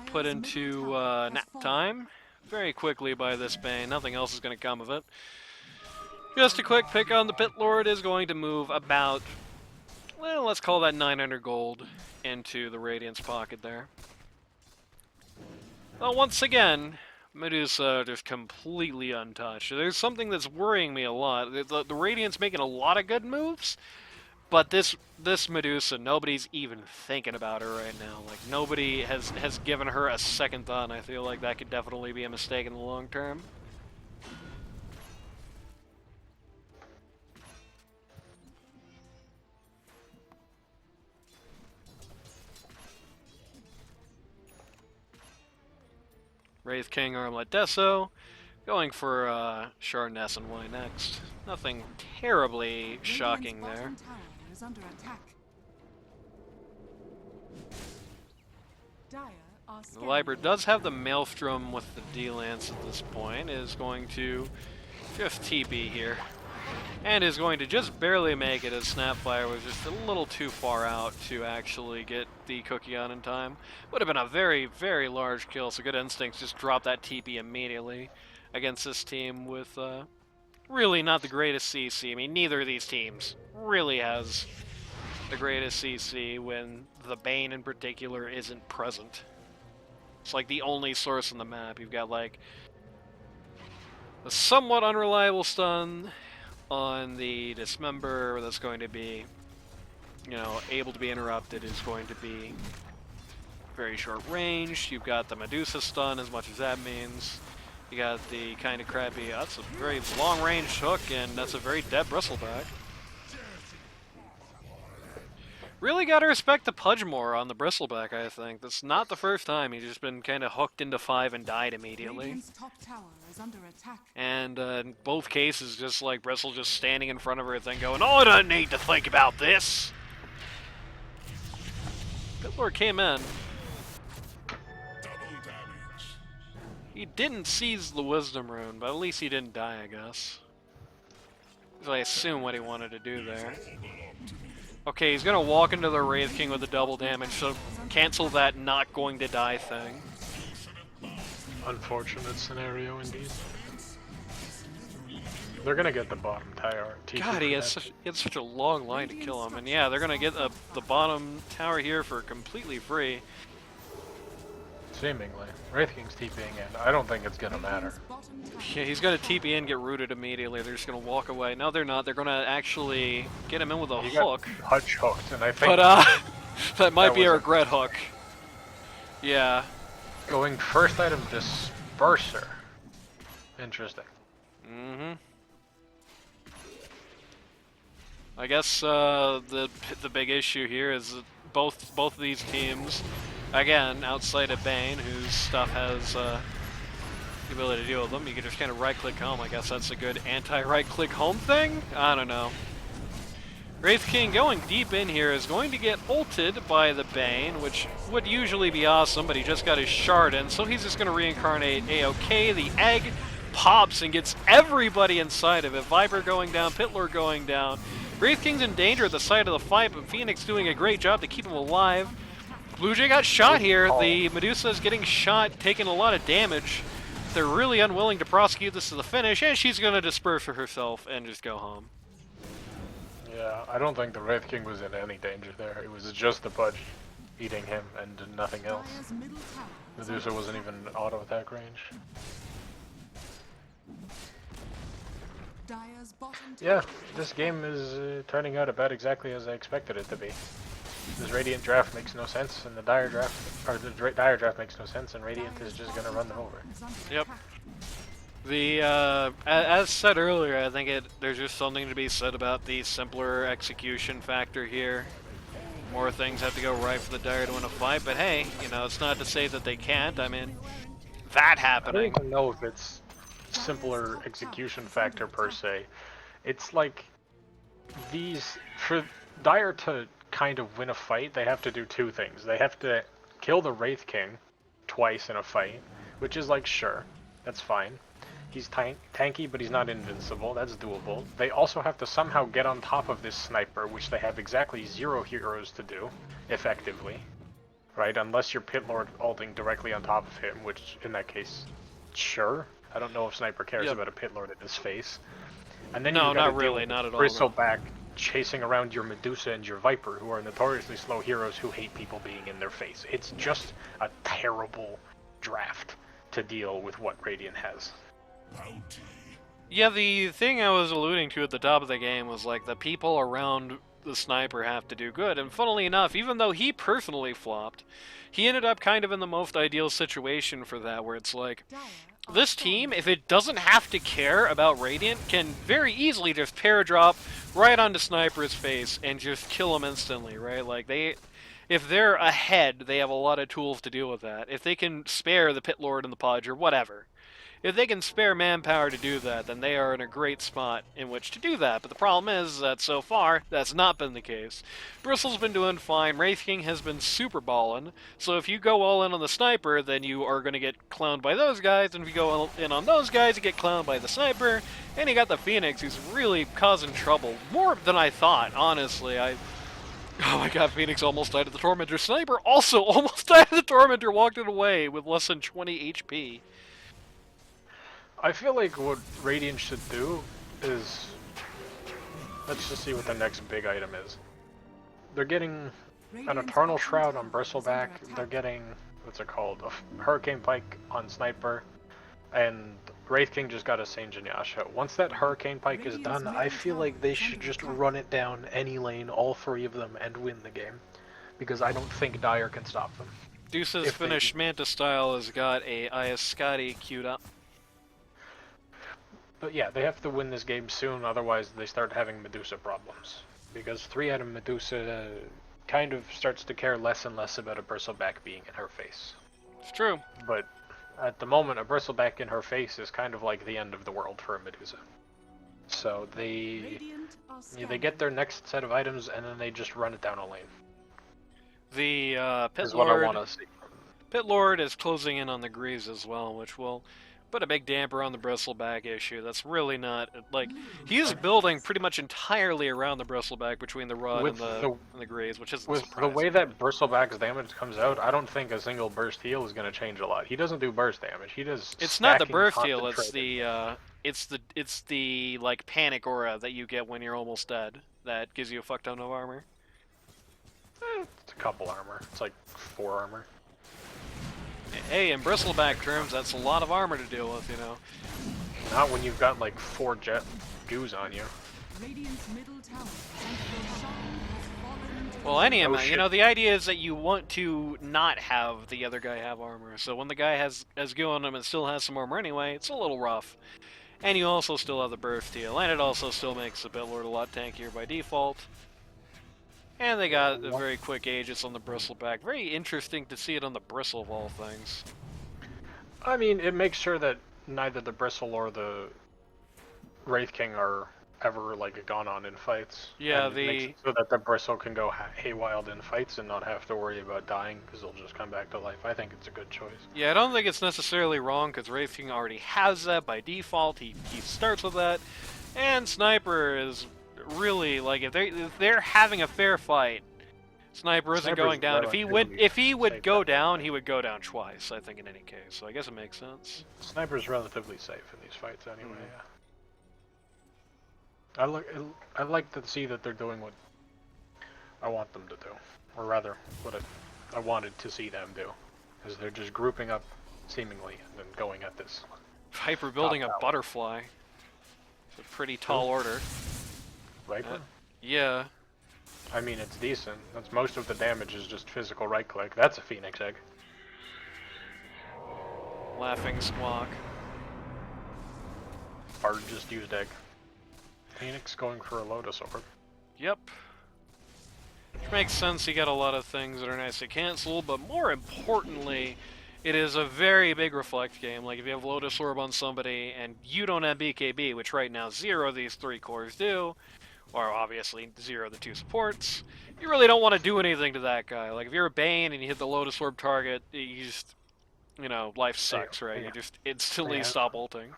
put into nap time very quickly by this Bane. Nothing else is gonna come of it. Just a quick pick on the Pit Lord is going to move about, well, let's call that 900 gold into the Radiant's pocket there. Well, once again, Medusa just completely untouched. There's something that's worrying me a lot. The Radiant's making a lot of good moves, but this Medusa, nobody's even thinking about her right now. Like, nobody has given her a second thought, and I feel like that could definitely be a mistake in the long term. Wraith King Armlet Deso, going for Sharness and Y next. Nothing terribly shocking there. Radiant's bottom tower is under attack. Dire are The scanning. Viper does have the Maelstrom with the D-Lance at this point, is going to just TP here. And is going to just barely make it, as Snapfire was just a little too far out to actually get the cookie on in time. Would have been a very, very large kill, so good instincts, just drop that TP immediately against this team with really not the greatest CC. I mean, neither of these teams really has the greatest CC when the Bane in particular isn't present. It's like the only source on the map. You've got like a somewhat unreliable stun on the Dismember that's going to be, you know, able to be interrupted, is going to be very short range. You've got the Medusa stun, as much as that means. You got the kind of crappy, that's a very long range hook, and that's a very dead Bristleback. Really gotta respect the Pudge more on the Bristleback, I think. That's not the first time he's just been kind of hooked into 5 and died immediately. Radiant's top tower is under attack. And in both cases, just like Bristle just standing in front of her thing going, oh, I don't need to think about this! Pitlord came in. He didn't seize the Wisdom Rune, but at least he didn't die, I guess. So I assume what he wanted to do there. Okay, he's gonna walk into the Wraith King with the double damage, so cancel that not going to die thing. Unfortunate scenario indeed. They're gonna get the bottom tower. God, he had such a long line to kill him, and yeah, they're gonna get the bottom tower here for completely free. Seemingly. Wraith King's TPing in. I don't think it's gonna matter. Radiant's bottom tower Yeah, he's gonna TP in, get rooted immediately. They're just gonna walk away. No, they're not. They're gonna actually get him in with a He hook. got Hutch hooked, and I think But that might That be a was a- regret hook. Yeah. going first item Disperser. Interesting. Mm-hmm. I guess the big issue here is that both of these teams, again, outside of Bane, whose stuff has the ability to deal with them, you can just kind of right-click home. I guess that's a good anti-right-click home thing? I don't know. Wraith King going deep in here is going to get ulted by the Bane, which would usually be awesome, but he just got his shard in, so he's just going to reincarnate AOK. The egg pops and gets everybody inside of it. Viper going down, Pitlord going down. Wraith King's in danger at the side of the fight, but Phoenix doing a great job to keep him alive. BlueJay got shot here. The Medusa is getting shot, taking a lot of damage. They're really unwilling to prosecute this to the finish, and she's going to disperse for herself and just go home. Yeah, I don't think the Wraith King was in any danger there. It was just the Pudge. eating him and nothing else. Dire's middle tower is Medusa under wasn't attack. even auto attack range. Dire's bottom Yeah, tower this is game is turning out about exactly as I expected it to be. This Radiant draft makes no sense, and the Dire draft, or the Dire draft makes no sense, and Radiant is just gonna run them over. Yep. The as said earlier, I think there's just something to be said about the simpler execution factor here. More things have to go right for the Dire to win a fight, but hey, you know, it's not to say that they can't. I mean, that I don't happening. even know if it's simpler execution factor per se. It's like for Dire to kind of win a fight, they have to do two things. They have to kill the Wraith King twice in a fight, which is like, sure, that's fine. He's tanky, but he's not invincible. That's doable. They also have to somehow get on top of this sniper, which they have exactly 0 heroes to do, effectively. Right? Unless you're Pit Lord ulting directly on top of him, which in that case, sure. I don't know if Sniper cares about a Pit Lord in his face. And then No, you gotta not deal really, with not at all, Bristleback chasing around your Medusa and your Viper, who are notoriously slow heroes who hate people being in their face. It's just a terrible draft to deal with what Radiant has. Yeah, the thing I was alluding to at the top of the game was like the people around the sniper have to do good, and funnily enough, even though he personally flopped, he ended up kind of in the most ideal situation for that, where it's like, this team, if it doesn't have to care about Radiant, can very easily just paradrop right onto Sniper's face and just kill him instantly, right? Like, if they're ahead, they have a lot of tools to deal with that. If they can spare the Pit Lord and the Pudge, or whatever, if they can spare manpower to do that, then they are in a great spot in which to do that. But the problem is that so far, that's not been the case. Bristle's been doing fine, Wraith King has been super ballin', so if you go all in on the sniper, then you are going to get clowned by those guys, and if you go all in on those guys, you get clowned by the sniper, and you got the Phoenix, who's really causing trouble. More than I thought, honestly. Oh my god, Phoenix almost died of the Tormentor. Sniper also almost died of the Tormentor, walked it away with less than 20 HP. I feel like what Radiant should do is... Let's just see what the next big item is. They're getting an Eternal Shroud on Bristleback, they're getting, what's it called, a Hurricane Pike on Sniper, and Wraith King just got a Sange and Yasha. Once that Hurricane Pike is done, I feel like they should just run it down any lane, all 3 of them, and win the game. Because I don't think Dire can stop them. Deuce's finished Manta style has got a Iascati queued up. But yeah, they have to win this game soon, otherwise they start having Medusa problems. Because 3-item Medusa kind of starts to care less and less about a Bristleback being in her face. It's true. But at the moment, a Bristleback in her face is kind of like the end of the world for a Medusa. So they get their next set of items and then they just run it down a lane. The Pit Is what I Lord, want to see. Pit Lord is closing in on the Greaves as well, which will put a big damper on the Bristleback issue. That's really not, like, he's building pretty much entirely around the Bristleback between the Rod and the Greaves, which isn't with surprising. the way that Bristleback's damage comes out, I don't think a single burst heal is going to change a lot. He doesn't do burst damage. He does. It's not the stacking burst heal. It's the like panic aura that you get when you're almost dead. That gives you a fuck ton of armor. It's a couple armor. It's like 4 armor. Hey, in Bristleback terms, that's a lot of armor to deal with, you know. Not when you've got like 4 jet goos on you. Radiant's middle tower has fallen into Well, any amount. shit. You know, the idea is that you want to not have the other guy have armor. So when the guy has goo on him and still has some armor anyway, it's a little rough. And you also still have the burst heal, and it also still makes the Pit Lord a lot tankier by default. And they got the very quick Aegis on the Bristleback. Very interesting to see it on the Bristle of all things. I mean, it makes sure that neither the Bristle or the Wraith King are ever like gone on in fights. Yeah, and it makes it so that the Bristle can go haywild in fights and not have to worry about dying because they'll just come back to life. I think it's a good choice. Yeah, I don't think it's necessarily wrong because Wraith King already has that by default. He starts with that, and Sniper is really like if they're having a fair fight, Sniper isn't going down. If he would go down, he would go down twice. I think in any case, so I guess it makes sense. Sniper's relatively safe in these fights anyway. Yeah. I like to see that they're doing what I want them to do, or rather, what I wanted to see them do, because they're just grouping up seemingly and then going at this. Viper building a Top tower. butterfly. It's a pretty tall order. Viper? Yeah. I mean, it's decent. That's most of the damage is just physical right click. That's a Phoenix egg. Laughing squawk. Bard just used egg. Phoenix going for a Lotus Orb. Yep. Which makes sense, you get a lot of things that are nice to cancel, but more importantly, it is a very big reflect game. Like, if you have Lotus Orb on somebody and you don't have BKB, which right now 0 of these 3 cores do, or obviously 0 of the 2 supports, you really don't want to do anything to that guy. Like, if you're a Bane and you hit the Lotus Orb target, you just, you know, life sucks, right? You just instantly stop ulting.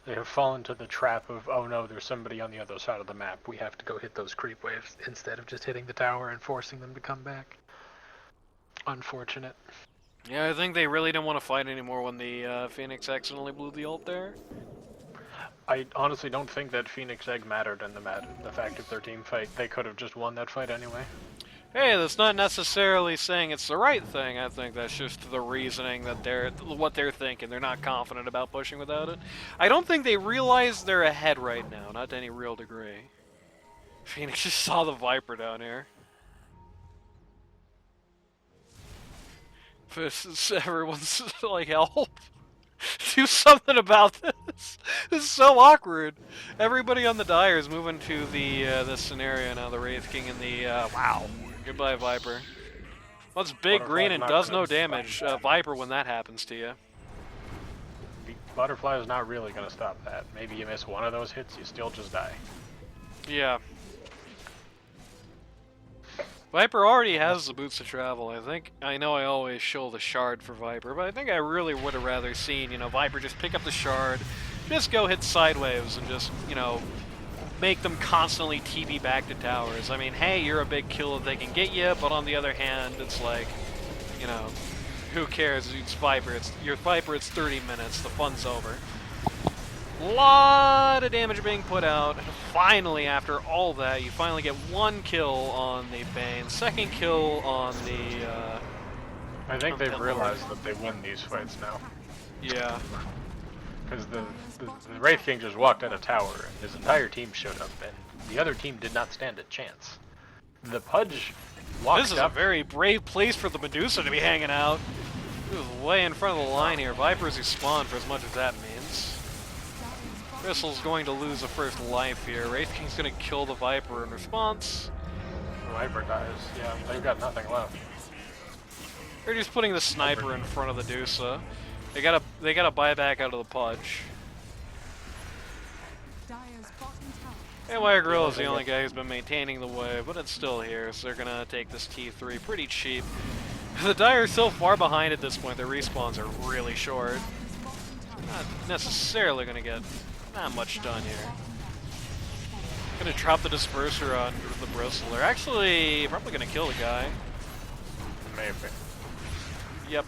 They have fallen to the trap of, oh no, there's somebody on the other side of the map. We have to go hit those creep waves instead of just hitting the tower and forcing them to come back. Unfortunate. Yeah, I think they really didn't want to fight anymore when the Phoenix accidentally blew the ult there. I honestly don't think that Phoenix egg mattered in the fact of their team fight. They could have just won that fight anyway. Hey, that's not necessarily saying it's the right thing. I think that's just the reasoning that what they're thinking. They're not confident about pushing without it. I don't think they realize they're ahead right now, not to any real degree. Phoenix just saw the Viper down here. Everyone's like, help! Do something about this! This is so awkward! Everybody on the Dire is moving to the this scenario now, the Wraith King and the, wow. Goodbye, Viper. Well, it's big green and does no damage. Viper when that happens to you. Butterfly is not really going to stop that. Maybe you miss one of those hits, you still just die. Yeah. Viper already has the boots to travel, I think. I know I always show the shard for Viper, but I think I really would have rather seen, you know, Viper just pick up the shard, just go hit sideways and just, you know, make them constantly TP back to towers. I mean, hey, you're a big kill if they can get you, but on the other hand, it's like, you know, who cares? It's Viper. You're Viper, it's 30 minutes. The fun's over. Lot of damage being put out. Finally, after all that, you finally get 1 kill on the Bane, 2nd kill on the, I think they've realized that they win these fights now. Yeah. Because the Wraith King just walked out of tower, and his entire team showed up, and the other team did not stand a chance. The Pudge walked This is up. a very brave place for the Medusa to be hanging out. He was way in front of the line here. Viper's respawn for as much as that means. Bristle's going to lose the first life here. Wraith King's going to kill the Viper in response. The Viper dies. Yeah, they've got nothing left. They're just putting the sniper in front of the Medusa. They gotta buy back out of the Pudge. Hey, Wire Grill is the only guy who's been maintaining the wave, but it's still here, so they're gonna take this T3 pretty cheap. The Dire is so far behind at this point, their respawns are really short. Not necessarily gonna get that much done here. Gonna drop the Disperser on the Bristle. They're actually probably gonna kill the guy. Maybe. Yep.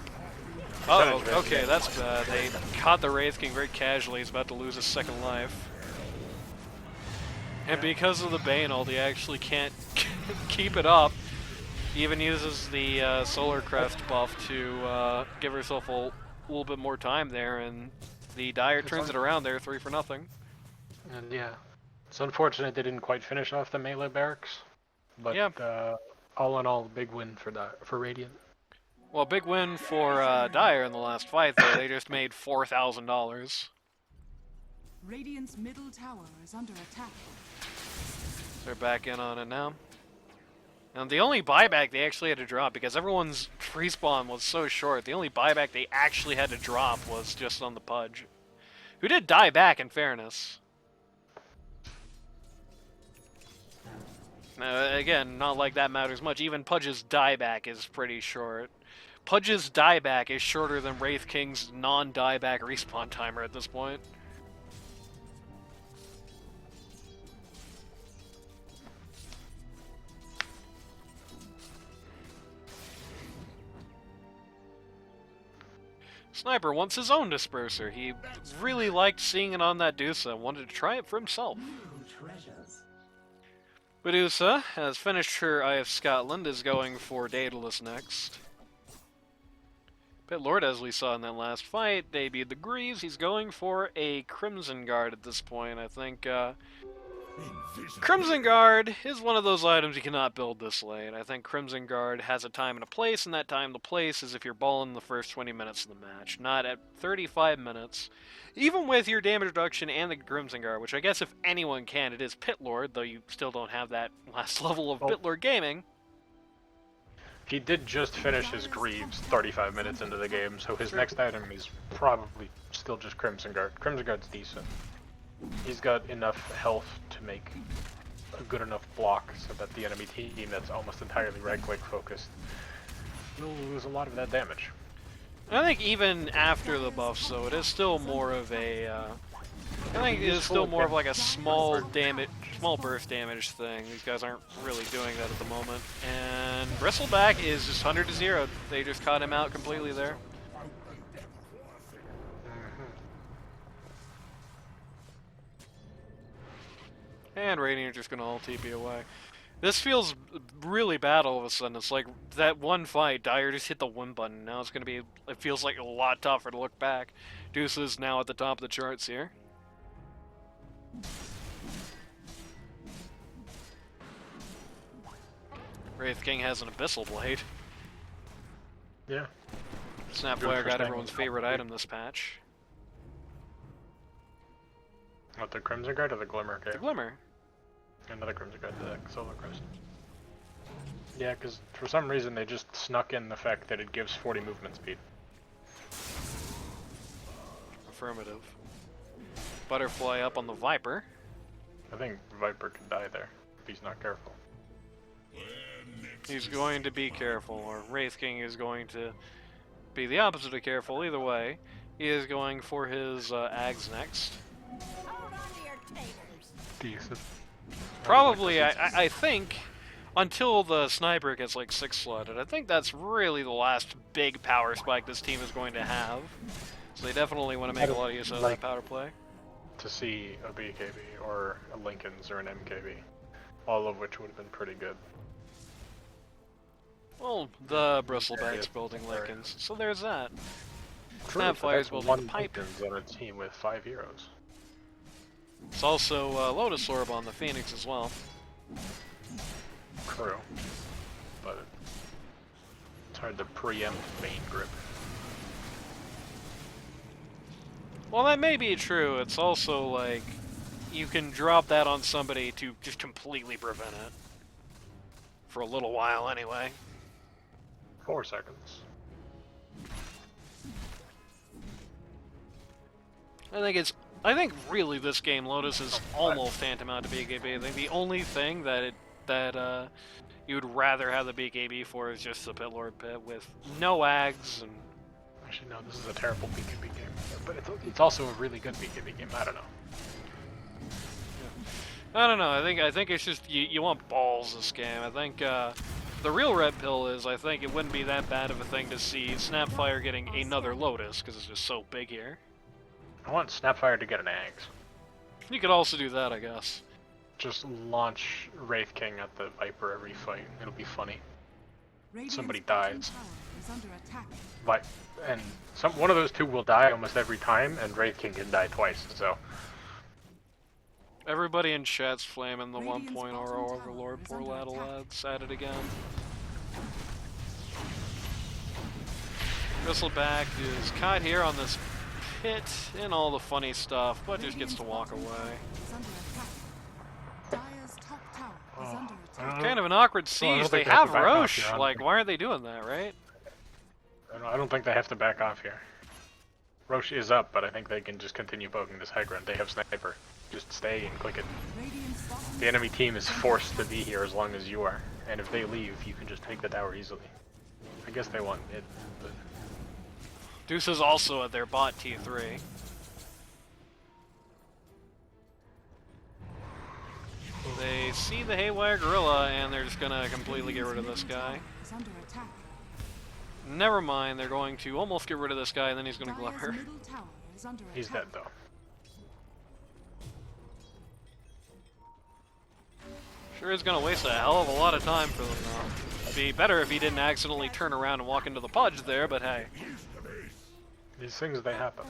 Oh, okay, that's bad. They caught the Wraith King very casually. He's about to lose his 2nd life. And because of the Bane ult, he actually can't keep it up. He even uses the Solar Crest buff to give herself a little bit more time there, and the Dire turns it around there, 3 for nothing. And yeah, it's unfortunate they didn't quite finish off the melee barracks, but yeah. All in all, big win for Radiant. Well, big win for Dire in the last fight, though. They just made $4,000. Radiant's middle tower is under attack. They're back in on it now. And the only buyback they actually had to drop, because everyone's respawn was so short, the only buyback they actually had to drop was just on the Pudge. Who did die back, in fairness. Again, not like that matters much. Even Pudge's dieback is pretty short. Pudge's dieback is shorter than Wraith King's non-dieback respawn timer at this point. Sniper wants his own Disperser. He really liked seeing it on that Medusa and wanted to try it for himself. Medusa has finished her Eye of Scotland, is going for Daedalus next. Pit Lord, as we saw in that last fight, debuted the Greaves. He's going for a Crimson Guard at this point. I think Crimson Guard is one of those items you cannot build this late. I think Crimson Guard has a time and a place, and that time and the place is if you're balling the first 20 minutes of the match, not at 35 minutes. Even with your damage reduction and the Crimson Guard, which I guess if anyone can, it is Pit Lord, though you still don't have that last level of Pit Lord gaming. He did just finish his Greaves 35 minutes into the game, so his next item is probably still just Crimson Guard. Crimson Guard's decent. He's got enough health to make a good enough block so that the enemy team that's almost entirely right-click focused will lose a lot of that damage. I think even after the buffs, though, it is still more of a. I think it is still more of like a small burst damage thing. These guys aren't really doing that at the moment. And Bristleback is just 100 to 0. They just caught him out completely there. And Radiant just gonna all TP away. This feels really bad all of a sudden. It's like that one fight, Dyer just hit the win button. Now it's gonna be, it feels like a lot tougher to look back. Deuce is now at the top of the charts here. Wraith King has an Abyssal Blade. Yeah. Snapfire got everyone's favorite item this patch. What, the Crimson Guard or the Glimmer? Okay. The Glimmer. Another Crimson Guard, the Solar Crest. Yeah, because for some reason they just snuck in the fact that it gives 40 movement speed. Affirmative. Butterfly up on the Viper. I think Viper could die there if he's not careful. He's going to be careful, or Wraith King is going to be the opposite of careful. Either way, he is going for his Ags next. Decent. Probably, I think, until the Sniper gets like 6-slotted, I think that's really the last big power spike this team is going to have. So they definitely want to make a lot of use of that power play. To see a BKB or a Lincoln's or an MKB, all of which would have been pretty good. Well, the Bristleback's building Lincolns, so there's that. Snapfire's building the Pipe. Lincoln's on a team with 5 heroes. It's also Lotus Orb on the Phoenix as well. True, but it's hard to preempt main grip. Well, that may be true. It's also like you can drop that on somebody to just completely prevent it. For a little while, anyway. 4 seconds. I think really this game, Lotus is almost tantamount to BKB. I think the only thing that you would rather have the BKB for is just the Pit Lord Pit with no Ags and. Actually, no, this is a terrible BKB game, but it's also a really good BKB game. I don't know. I don't know. I think it's just you want balls this game. I think the real red pill is I think it wouldn't be that bad of a thing to see Snapfire getting another Lotus because it's just so big here. I want Snapfire to get an Ags. You could also do that, I guess. Just launch Wraith King at the Viper every fight. It'll be funny. Somebody dies. And one of those two will die almost every time, and Wraith King can die twice. So everybody in chat's flaming the 1.0 Overlord. Poor lad's at it again. Bristleback is caught here on this pit and all the funny stuff, but just gets to walk away. Kind of an awkward siege. They have Roche. Like, why aren't they doing that, right? I don't think they have to back off here. Roche is up, but I think they can just continue poking this high ground. They have Sniper. Just stay and click it. The enemy team is forced to be here as long as you are. And if they leave, you can just take the tower easily. I guess they want mid, but... Deuce is also at their bot T3. They see the Haywire Gorilla and they're just gonna completely get rid of this guy. Never mind, they're going to almost get rid of this guy and then he's gonna Glimmer. He's dead though. Sure is gonna waste a hell of a lot of time for them though. It'd be better if he didn't accidentally turn around and walk into the Pudge there, but hey. These things, they happen.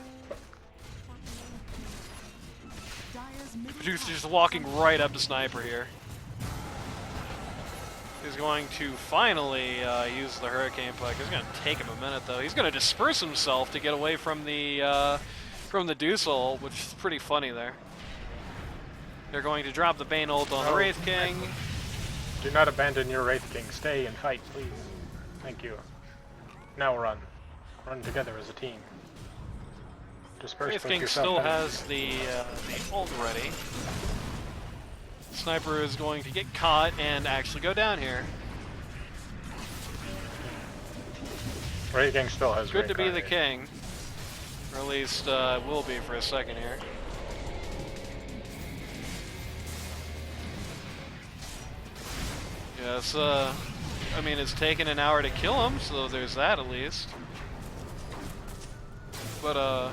Juice just walking right up to Sniper here. He's going to finally use the Hurricane Puck. It's going to take him a minute though. He's going to disperse himself to get away from the Dazzle, which is pretty funny there. They're going to drop the Bane ult on the Wraith King. Do not abandon your Wraith King. Stay and fight, please. Thank you. Now run. Run together as a team. Disperse Wraith King still has the ult ready. Sniper is going to get caught and actually go down here. Wraith King still has Good to be the king. Or at least will be for a second here. Yes, I mean, it's taken an hour to kill him, so there's that at least. But,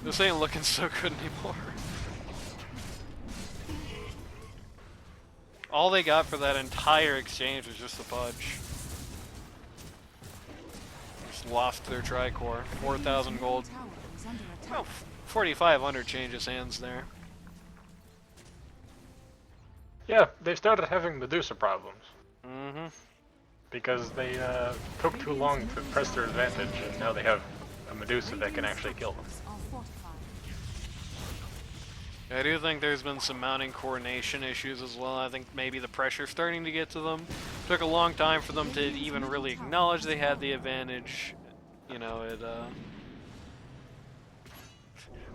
this ain't looking so good anymore. All they got for that entire exchange was just the Pudge. Just lost their Tricore. 4,000 gold. Oh, 4,500 changes hands there. Yeah, they started having Medusa problems. Mm-hmm. Because they took too long to press their advantage, and now they have a Medusa that can actually kill them. I do think there's been some mounting coordination issues as well. I think maybe the pressure's starting to get to them. Took a long time for them to even really acknowledge they had the advantage. You know, it,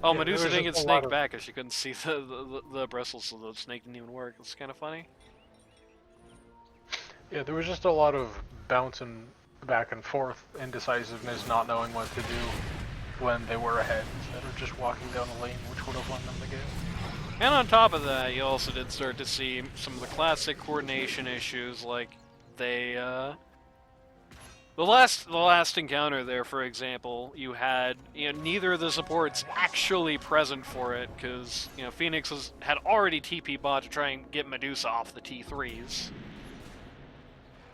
Oh, yeah, Medusa didn't get snaked back because she couldn't see the bristles, so the snake didn't even work. It's kind of funny. Yeah, there was just a lot of bouncing back and forth, indecisiveness, not knowing what to do when they were ahead, instead of just walking down the lane, which would have won them the game. And on top of that, you also did start to see some of the classic coordination issues, like they, the last encounter there, for example, you had, neither of the supports actually present for it, because, Phoenix had already TP bot to try and get Medusa off the T3s.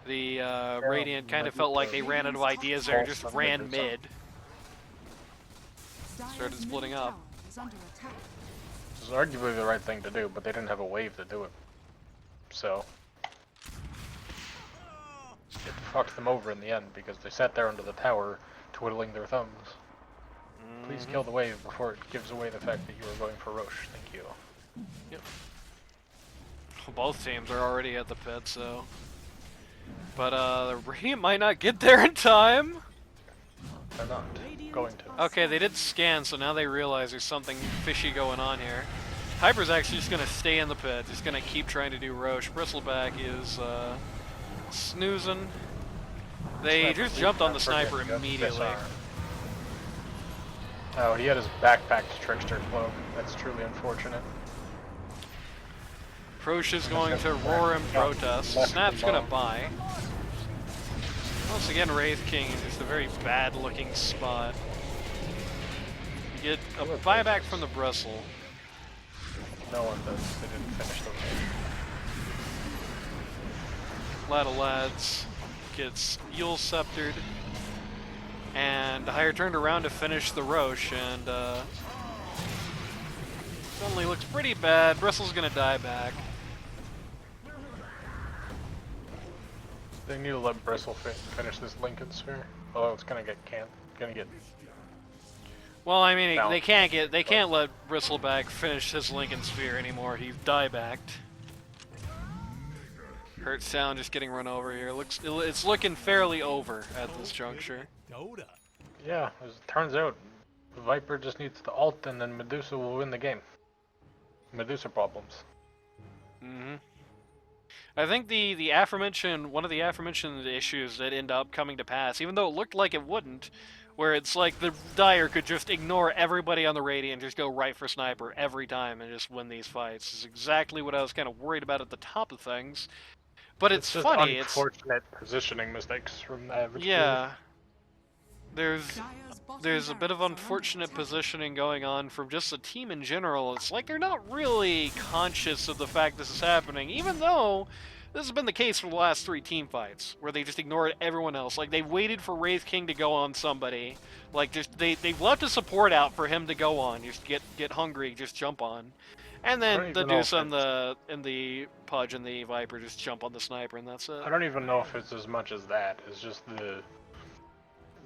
The Radiant kind of felt like they ran out of ideas there and just ran mid. Started splitting up. This is arguably the right thing to do, but they didn't have a wave to do it. So it fucked them over in the end because they sat there under the tower twiddling their thumbs. Please kill the wave before it gives away the fact that you were going for Roche. Thank you. Yep. Both teams are already at the pit, so... But, the Radiant might not get there in time! They're not going to. Okay, they did scan, so now they realize there's something fishy going on here. Hyper's actually just gonna stay in the pit, just gonna keep trying to do Roche. Bristleback is, snoozing. They just jumped on the sniper immediately. Oh, he had his backpacked Trickster cloak. That's truly unfortunate. Prosh is going to roar and protest. Snap's gonna buy. Once again, Wraith King is just a very bad looking spot. You get a buyback from the Bristle. No one does. They didn't finish the game. Lad of Lads gets Yule Sceptered. And Higher turned around to finish the Roche, and suddenly looks pretty bad. Bristle's gonna die back. They need to let Bristle finish this Lincoln Sphere. Although it's gonna get Well, I mean, they can't let Bristleback finish his Lincoln Sphere anymore. He's die-backed. Hurt Sound just getting run over here. It's looking fairly over at this juncture. Dota. Yeah, as it turns out, Viper just needs to ult and then Medusa will win the game. Medusa problems. Mm-hmm. I think one of the aforementioned issues that end up coming to pass, even though it looked like it wouldn't, where it's like the Dire could just ignore everybody on the Radiant and just go right for Sniper every time and just win these fights. Is exactly what I was kind of worried about at the top of things. But it's funny. Unfortunate positioning mistakes from the average. Yeah. there's Dire's bottom there's a bit of barracks are under unfortunate attack. positioning going on from just the team in general. It's like they're not really conscious of the fact this is happening, even though this has been the case for the last 3 team fights, where they just ignored everyone else. Like, they waited for Wraith King to go on somebody. Like, just they've left a support out for him to go on. Just get hungry, just jump on. And I don't then the even know Deuce if and the Pudge and the Viper just jump on the Sniper, and that's it. I don't even know if it's as much as that. It's just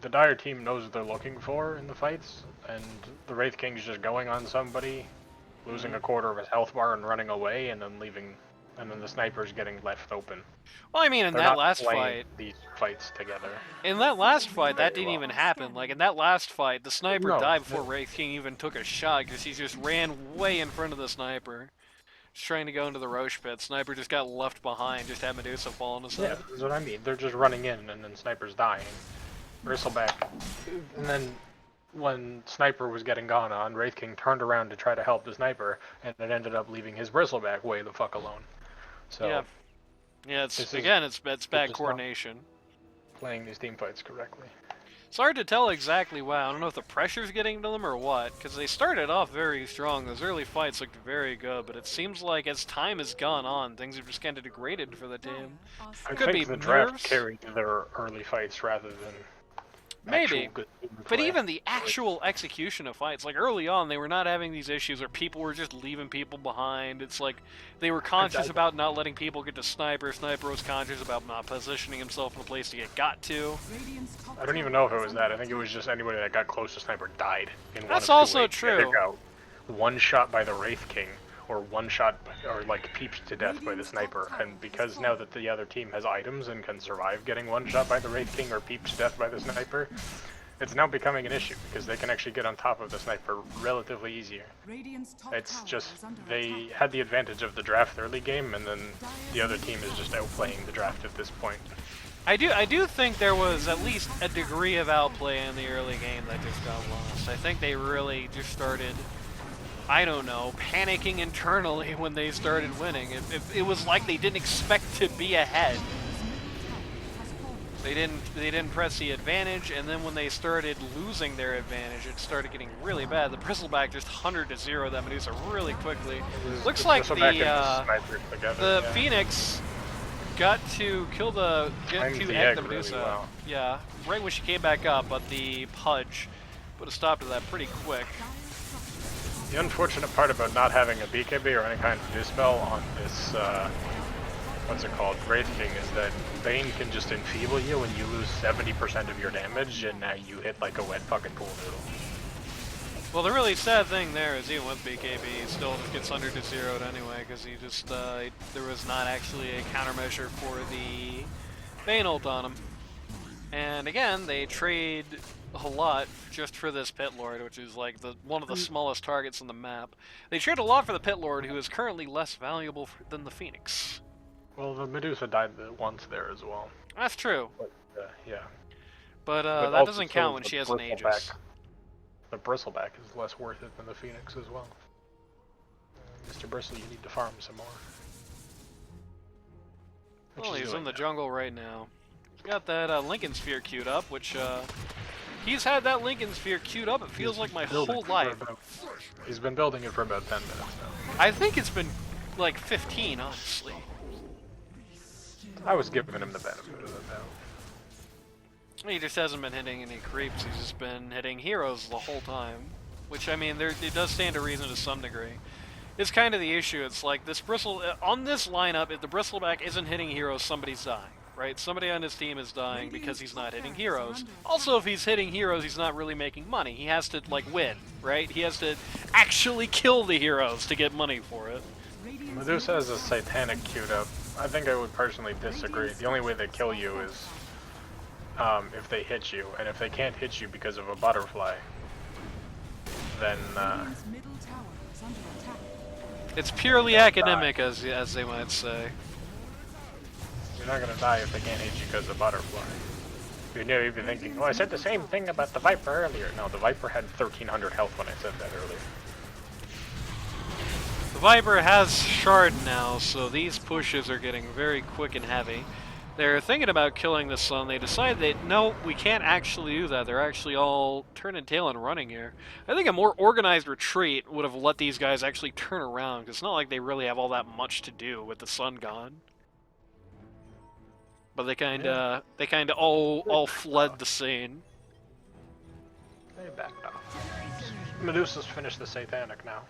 the Dire team knows what they're looking for in the fights, and the Wraith King's just going on somebody, losing a quarter of his health bar and running away, and then leaving, and then the Sniper's getting left open. Well, I mean, in They're that not last playing fight, these fights together. that Very didn't well. even happen. Like, in that last fight, the Sniper No, died before no. Wraith King even took a shot, because he just ran way in front of the Sniper. Just trying to go into the Roche pit. Sniper just got left behind, just had Medusa fall on his Yeah, head. that's what I mean. They're just running in, and then Sniper's dying. Bristleback. And then when Sniper was getting gone on, Wraith King turned around to try to help the Sniper, and it ended up leaving his Bristleback way the fuck alone. So, Yeah. Yeah, it's This is- again, it's bad just not- coordination. playing these team fights correctly. It's hard to tell exactly why. I don't know if the pressure's getting to them or what, because they started off very strong. Those early fights looked very good, but it seems like as time has gone on, things have just kind of degraded for the team. Dire are I Could be think the draft nerves. carried their early fights rather than Maybe. actual good team But play. even the actual execution of fights, like early on, they were not having these issues where people were just leaving people behind. It's like they were conscious about not letting people get to Sniper. Sniper was conscious about not positioning himself in a place to get got to. Radiant's top I don't even know if it tower was is that. under I think it was attack. just anybody that got close to Sniper died in one That's of two also ways. Either true. got one shot by the Wraith King, or one shot, or like peeped to death by the Sniper. And because now that the other team has items and can survive getting one shot by the Wraith King or peeped to death by the Sniper, it's now becoming an issue because they can actually get on top of the Sniper relatively easier. Radiant's top It's tower just is under they attack. had the advantage of the draft early game, and then the other team is just outplaying the draft at this point. I do think there was at least a degree of outplay in the early game that just got lost. I think they really just started, I don't know, panicking internally when they started winning. It was like they didn't expect to be ahead. They didn't press the advantage, and then when they started losing their advantage, it started getting really bad. The Bristleback just 100-0 that Medusa really quickly. Looks like Bristleback the and Sniper together, yeah. Phoenix got to kill the Timed to the egg egg the really Medusa. well. Yeah, right when she came back up, but the Pudge put a stop to that pretty quick. The unfortunate part about not having a BKB or any kind of dispel on this, what's it called, Wraith King, is that Bane can just enfeeble you and you lose 70% of your damage, and now you hit like a wet fucking pool noodle. Well, the really sad thing there is even with BKB, he still gets under to zeroed anyway, because he just, there was not actually a countermeasure for the Bane ult on him. And again, they trade a lot just for this Pit Lord, which is like one of the smallest targets on the map. They trade a lot for the Pit Lord, who is currently less valuable than the Phoenix. Well, the Medusa died once there as well. That's true, But, yeah. but But that also doesn't so count when the she has an Bristleback- Aegis. The Bristleback is less worth it than the Phoenix as well. Mr. Bristle, you need to farm some more. Which Well, he's doing in the now. jungle right now. He's got that Lincoln Sphere queued up, which he's had that Lincoln Sphere queued up, it feels like my Building whole for life. he's been building it for about 10 minutes now. I think it's been like 15, honestly. I was giving him the benefit of the doubt. He just hasn't been hitting any creeps, he's just been hitting heroes the whole time. Which, I mean, it does stand to reason to some degree. It's kind of the issue, it's like this on this lineup, if the Bristleback isn't hitting heroes, somebody's dying, right? Somebody on his team is dying because he's not hitting heroes. Also, if he's hitting heroes, he's not really making money. He has to, like, win, right? He has to actually kill the heroes to get money for it. Medusa has a Satanic queued up. I think I would personally disagree. The only way they kill you is if they hit you, and if they can't hit you because of a butterfly, then Radiant's middle tower is under attack. It's purely academic, as they might say. you're not gonna die if they can't hit you because of butterfly. You know, you'd be thinking, oh, I said the same thing about the Viper earlier. No, the Viper had 1300 health when I said that earlier. The Viper has Shard now, so these pushes are getting very quick and heavy. They're thinking about killing the sun. They decide that, no, we can't actually do that. They're actually all turning tail and running here. I think a more organized retreat would have let these guys actually turn around, because it's not like they really have all that much to do with the sun gone. But they kinda all fled the scene. They backed off. Medusa's finished the Satanic now.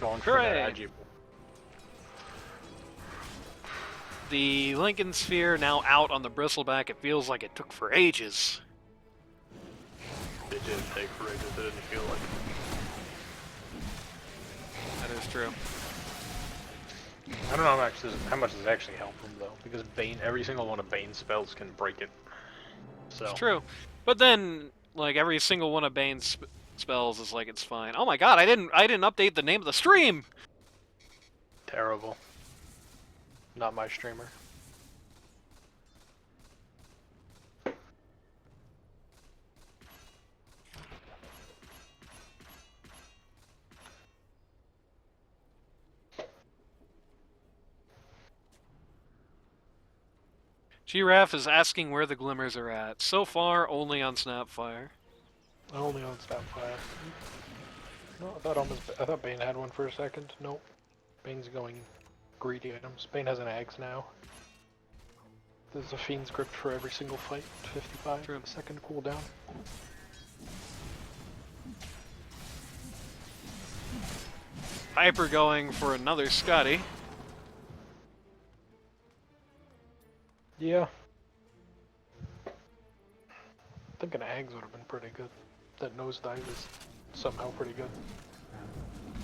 Going for Hooray! that avgpeen. The Lincoln Sphere now out on the bristleback. It feels like it took for ages. It did take for ages, it didn't feel like. That is true. I don't know how much this actually helped him though, because Bane, every single one of Bane's spells can break it. So. It's true. But then, like, every single one of Bane's spells is like, it's fine. Oh my god, I didn't update the name of the stream! Terrible. Not my streamer. Giraffe is asking where the glimmers are at. So far, only on Snapfire. Only on Snapfire. No, I thought Bane had one for a second. Nope. Bane's going greedy items. Bane has an Axe now. There's a Fiend's Grip for every single fight. 55 True. second cooldown. Hyper going for another Scotty. Yeah. I think an Axe would have been pretty good. That nosedive is somehow pretty good.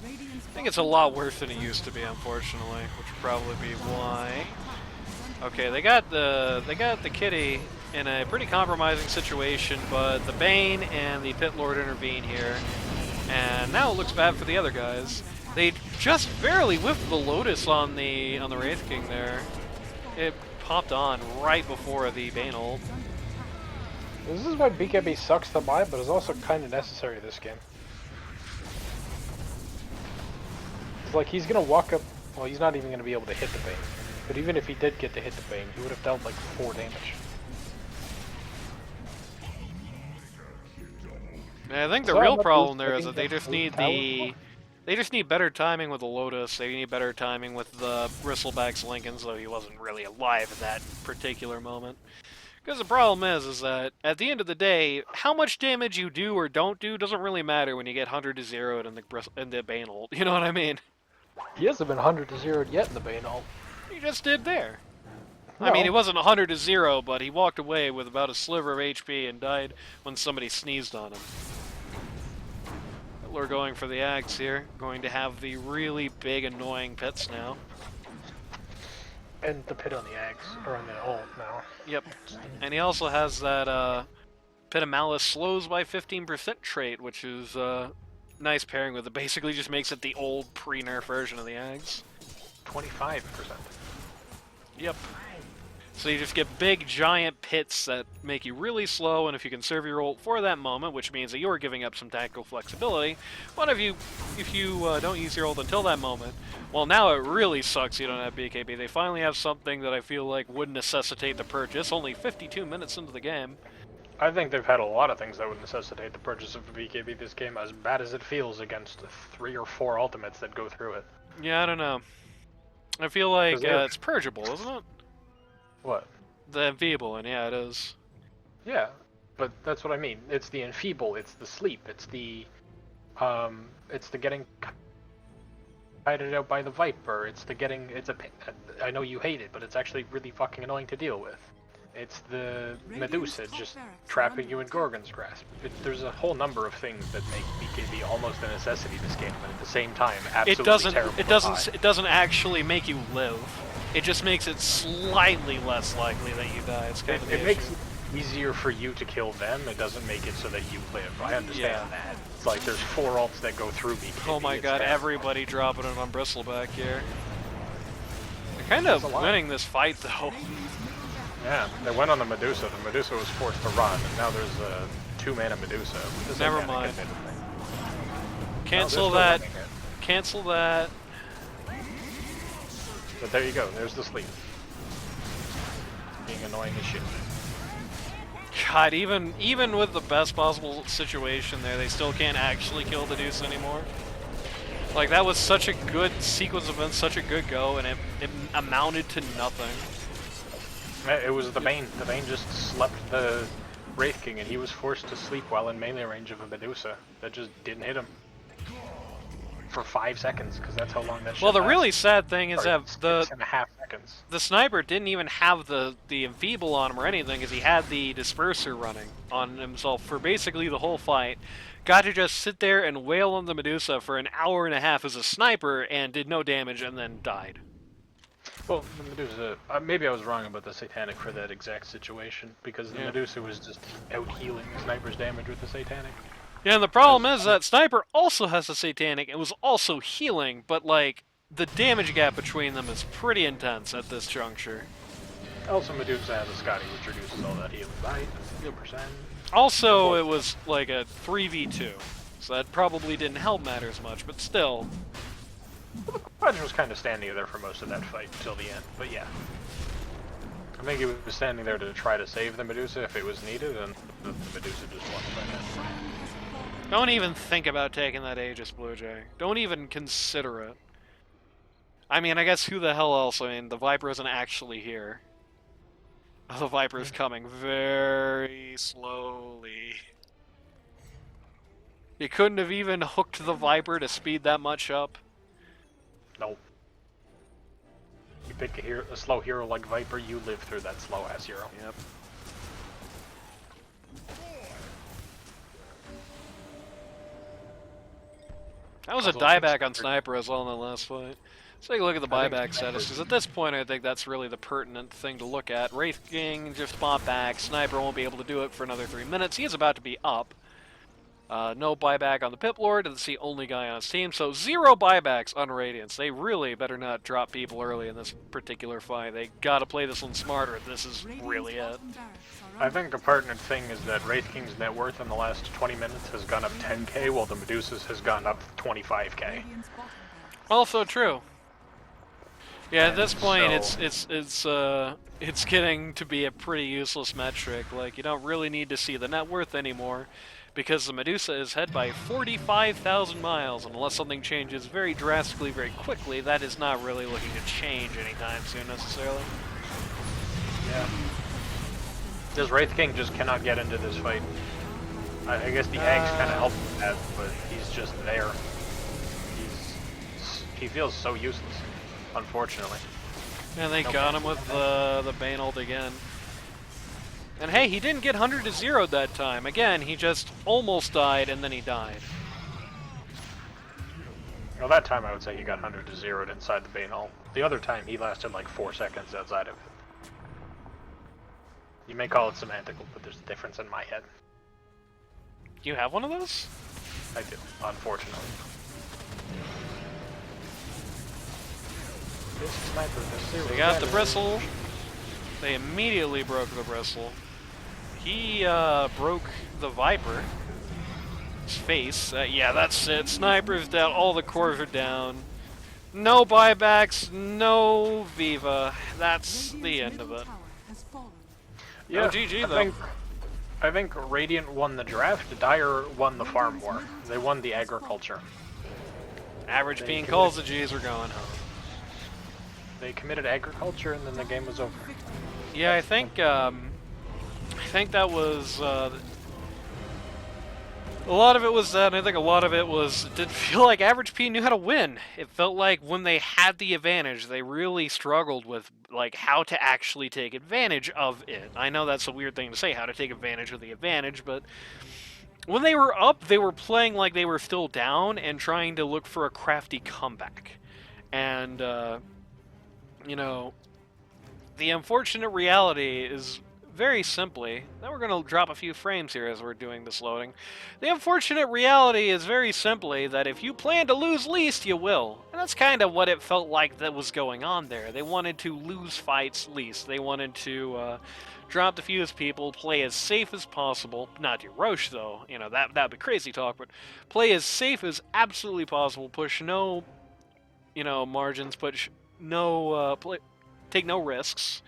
I think it's a lot worse than it used to be, unfortunately, which would probably be why. Okay, they got the kitty in a pretty compromising situation, but the Bane and the Pit Lord intervene here, and now it looks bad for the other guys. They just barely whiffed the Lotus on the Wraith King there. It popped on right before the Bane ult. This is why BKB sucks to buy, but is also kind of necessary this game. It's like he's gonna walk up. Well, he's not even gonna be able to hit the Bane. But even if he did get to hit the Bane, he would have dealt like 4 damage. I think the So real I'm not problem losing- there is that they just need better timing with the Lotus. They need better timing with the Bristleback's Lincolns, though he wasn't really alive at that particular moment. Because the problem is that at the end of the day, how much damage you do or don't do doesn't really matter when you get 100 to 0'd in the Bane ult. You know what I mean? He hasn't been 100 to 0'd yet in the Bane ult. He just did there. No. I mean, it wasn't 100 to 0, but he walked away with about a sliver of HP and died when somebody sneezed on him. We're going for the Axe here. Going to have the really big, annoying pits now. And the Pit on the Axe, or on the ult now. Yep. And he also has that Pit of Malice slows by 15% trait, which is nice pairing with it. Basically just makes it the old pre-nerf version of the Axe. 25%. Yep. So you just get big, giant pits that make you really slow, and if you conserve your ult for that moment, which means that you're giving up some tactical flexibility, but if you don't use your ult until that moment, well, now it really sucks you don't have BKB. They finally have something that I feel like would necessitate the purchase, only 52 minutes into the game. I think they've had a lot of things that would necessitate the purchase of BKB this game, as bad as it feels against 3 or 4 ultimates that go through it. Yeah, I don't know. I feel like it's purgeable, isn't it? What? The Enfeeble, and yeah, it is. Yeah, but that's what I mean. It's the Enfeeble, it's the Sleep, it's the getting kited out by the Viper, it's I know you hate it, but it's actually really fucking annoying to deal with. It's the Medusa just trapping you in Gorgon's Grasp. There's a whole number of things that make BKB almost a necessity this game, but at the same time, absolutely terrible. It doesn't actually make you live. It just makes it slightly less likely that you die. It's kind of it makes it easier for you to kill them. It doesn't make it so that you live. I understand that. It's like there's 4 ults that go through BKB. Oh my god, everybody dropping it on Bristleback here. They're kind of winning this fight though. Yeah, they went on the Medusa. The Medusa was forced to run, and now there's a 2-mana Medusa. Never mind. Cancel that. Cancel that. But there you go. There's the Sleep. annoying as shit. God, even with the best possible situation there, they still can't actually kill the Deuce anymore. Like, that was such a good sequence of events, such a good go, and it amounted to nothing. It was the Bane. The Bane just slept the Wraith King, and he was forced to sleep while in melee range of a Medusa that just didn't hit him. For 5 seconds, because that's how long that shit Well, the lasts. really sad thing is that 6.5 seconds. the sniper didn't even have the enfeeble on him or anything, because he had the disperser running on himself for basically the whole fight. Got to just sit there and wail on the Medusa for an hour and a half as a sniper and did no damage and then died. Well, the Medusa, maybe I was wrong about the Satanic for that exact situation, because the Medusa was just out-healing Sniper's damage with the Satanic. Yeah, and the problem is that Sniper also has a Satanic and was also healing, but like, the damage gap between them is pretty intense at this juncture. Also, Medusa has a Scotty, which reduces all that healing by 2%. Also, it was like a 3v2, so that probably didn't help matters much, but still. Pudge was kind of standing there for most of that fight until the end, but yeah. I think he was standing there to try to save the Medusa if it was needed, and the Medusa just won by that. Don't even think about taking that Aegis, BlueJay. Don't even consider it. I mean, I guess who the hell else? I mean, the Viper isn't actually here. The Viper is coming very slowly. You couldn't have even hooked the Viper to speed that much up. Nope. You pick a slow hero like Viper, you live through that slow-ass hero. Yep. That was a dieback on Sniper as well in the last fight. Let's take a look at the buyback status, because at this point I think that's really the pertinent thing to look at. Wraith King just bought back. Sniper won't be able to do it for another 3 minutes. He is about to be up. No buyback on the Pip Lord, it's the only guy on his team, so 0 buybacks on Radiance. They really better not drop people early in this particular fight. They gotta play this one smarter. This is really it. I think the pertinent thing is that Wraith King's net worth in the last 20 minutes has gone up 10k, while the Medusa's has gone up 25k. Also true. Yeah, at this point, so- it's getting to be a pretty useless metric. Like, you don't really need to see the net worth anymore, because the Medusa is ahead by 45,000 miles, and unless something changes very drastically, very quickly, that is not really looking to change anytime soon, necessarily. Yeah. This Wraith King just cannot get into this fight. I guess the eggs kind of help with that, but he's just there. He feels so useless, unfortunately. And they got him with the Bane ult again. And hey, he didn't get 100 to 0 that time. Again, he just almost died and then he died. Well, that time I would say he got 100 to 0 inside the Bane ult. The other time he lasted like 4 seconds outside of it. You may call it semantical, but there's a difference in my head. You have one of those? I do, unfortunately. This sniper, They got the bristle. They immediately broke the bristle. He broke the Viper. His face. Yeah, that's it. Sniper's down. All the cores are down. No buybacks. No Viva. That's the end of it. Yeah, No GG though. I think Radiant won the draft. Dire won the farm war. They won the agriculture. avgpeen calls the G's. We're going home. They committed agriculture, and then the game was over. Yeah, I think that was a lot of it was that, and I think a lot of it was it didn't feel like avgpeen knew how to win. It felt like when they had the advantage, they really struggled with like how to actually take advantage of it. I know that's a weird thing to say, how to take advantage of the advantage, but when they were up, they were playing like they were still down and trying to look for a crafty comeback. And you know, the unfortunate reality is very simply, now we're going to drop a few frames here as we're doing this loading. The unfortunate reality is very simply that if you plan to lose least, you will. And that's kind of what it felt like that was going on there. They wanted to lose fights least. They wanted to drop the fewest people, play as safe as possible. Not do Roche though, you know, that'd be crazy talk, but play as safe as absolutely possible, push no, you know, margins, push no, take no risks,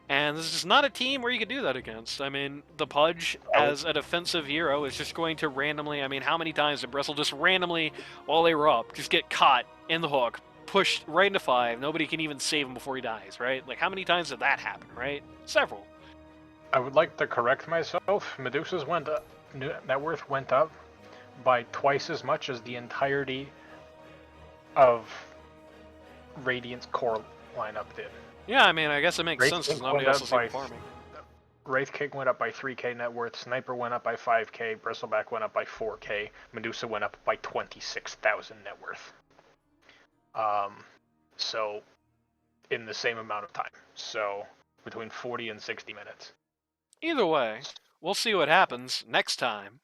And this is not a team where you could do that against. I mean, the Pudge, as a defensive hero, is just going to randomly... I mean, how many times did Bristle just randomly, while they were up, just get caught in the hook, pushed right into 5, nobody can even save him before he dies, right? Like, how many times did that happen, right? Several. I would like to correct myself. Medusa's net worth went up by twice as much as the entirety of Radiant's core lineup did. Yeah, I mean, I guess it makes Wraith sense King because nobody went else up is even farming. Wraith King went up by 3k net worth, Sniper went up by 5k, Bristleback went up by 4k, Medusa went up by 26,000 net worth. So, in the same amount of time. So, between 40 and 60 minutes. Either way, we'll see what happens next time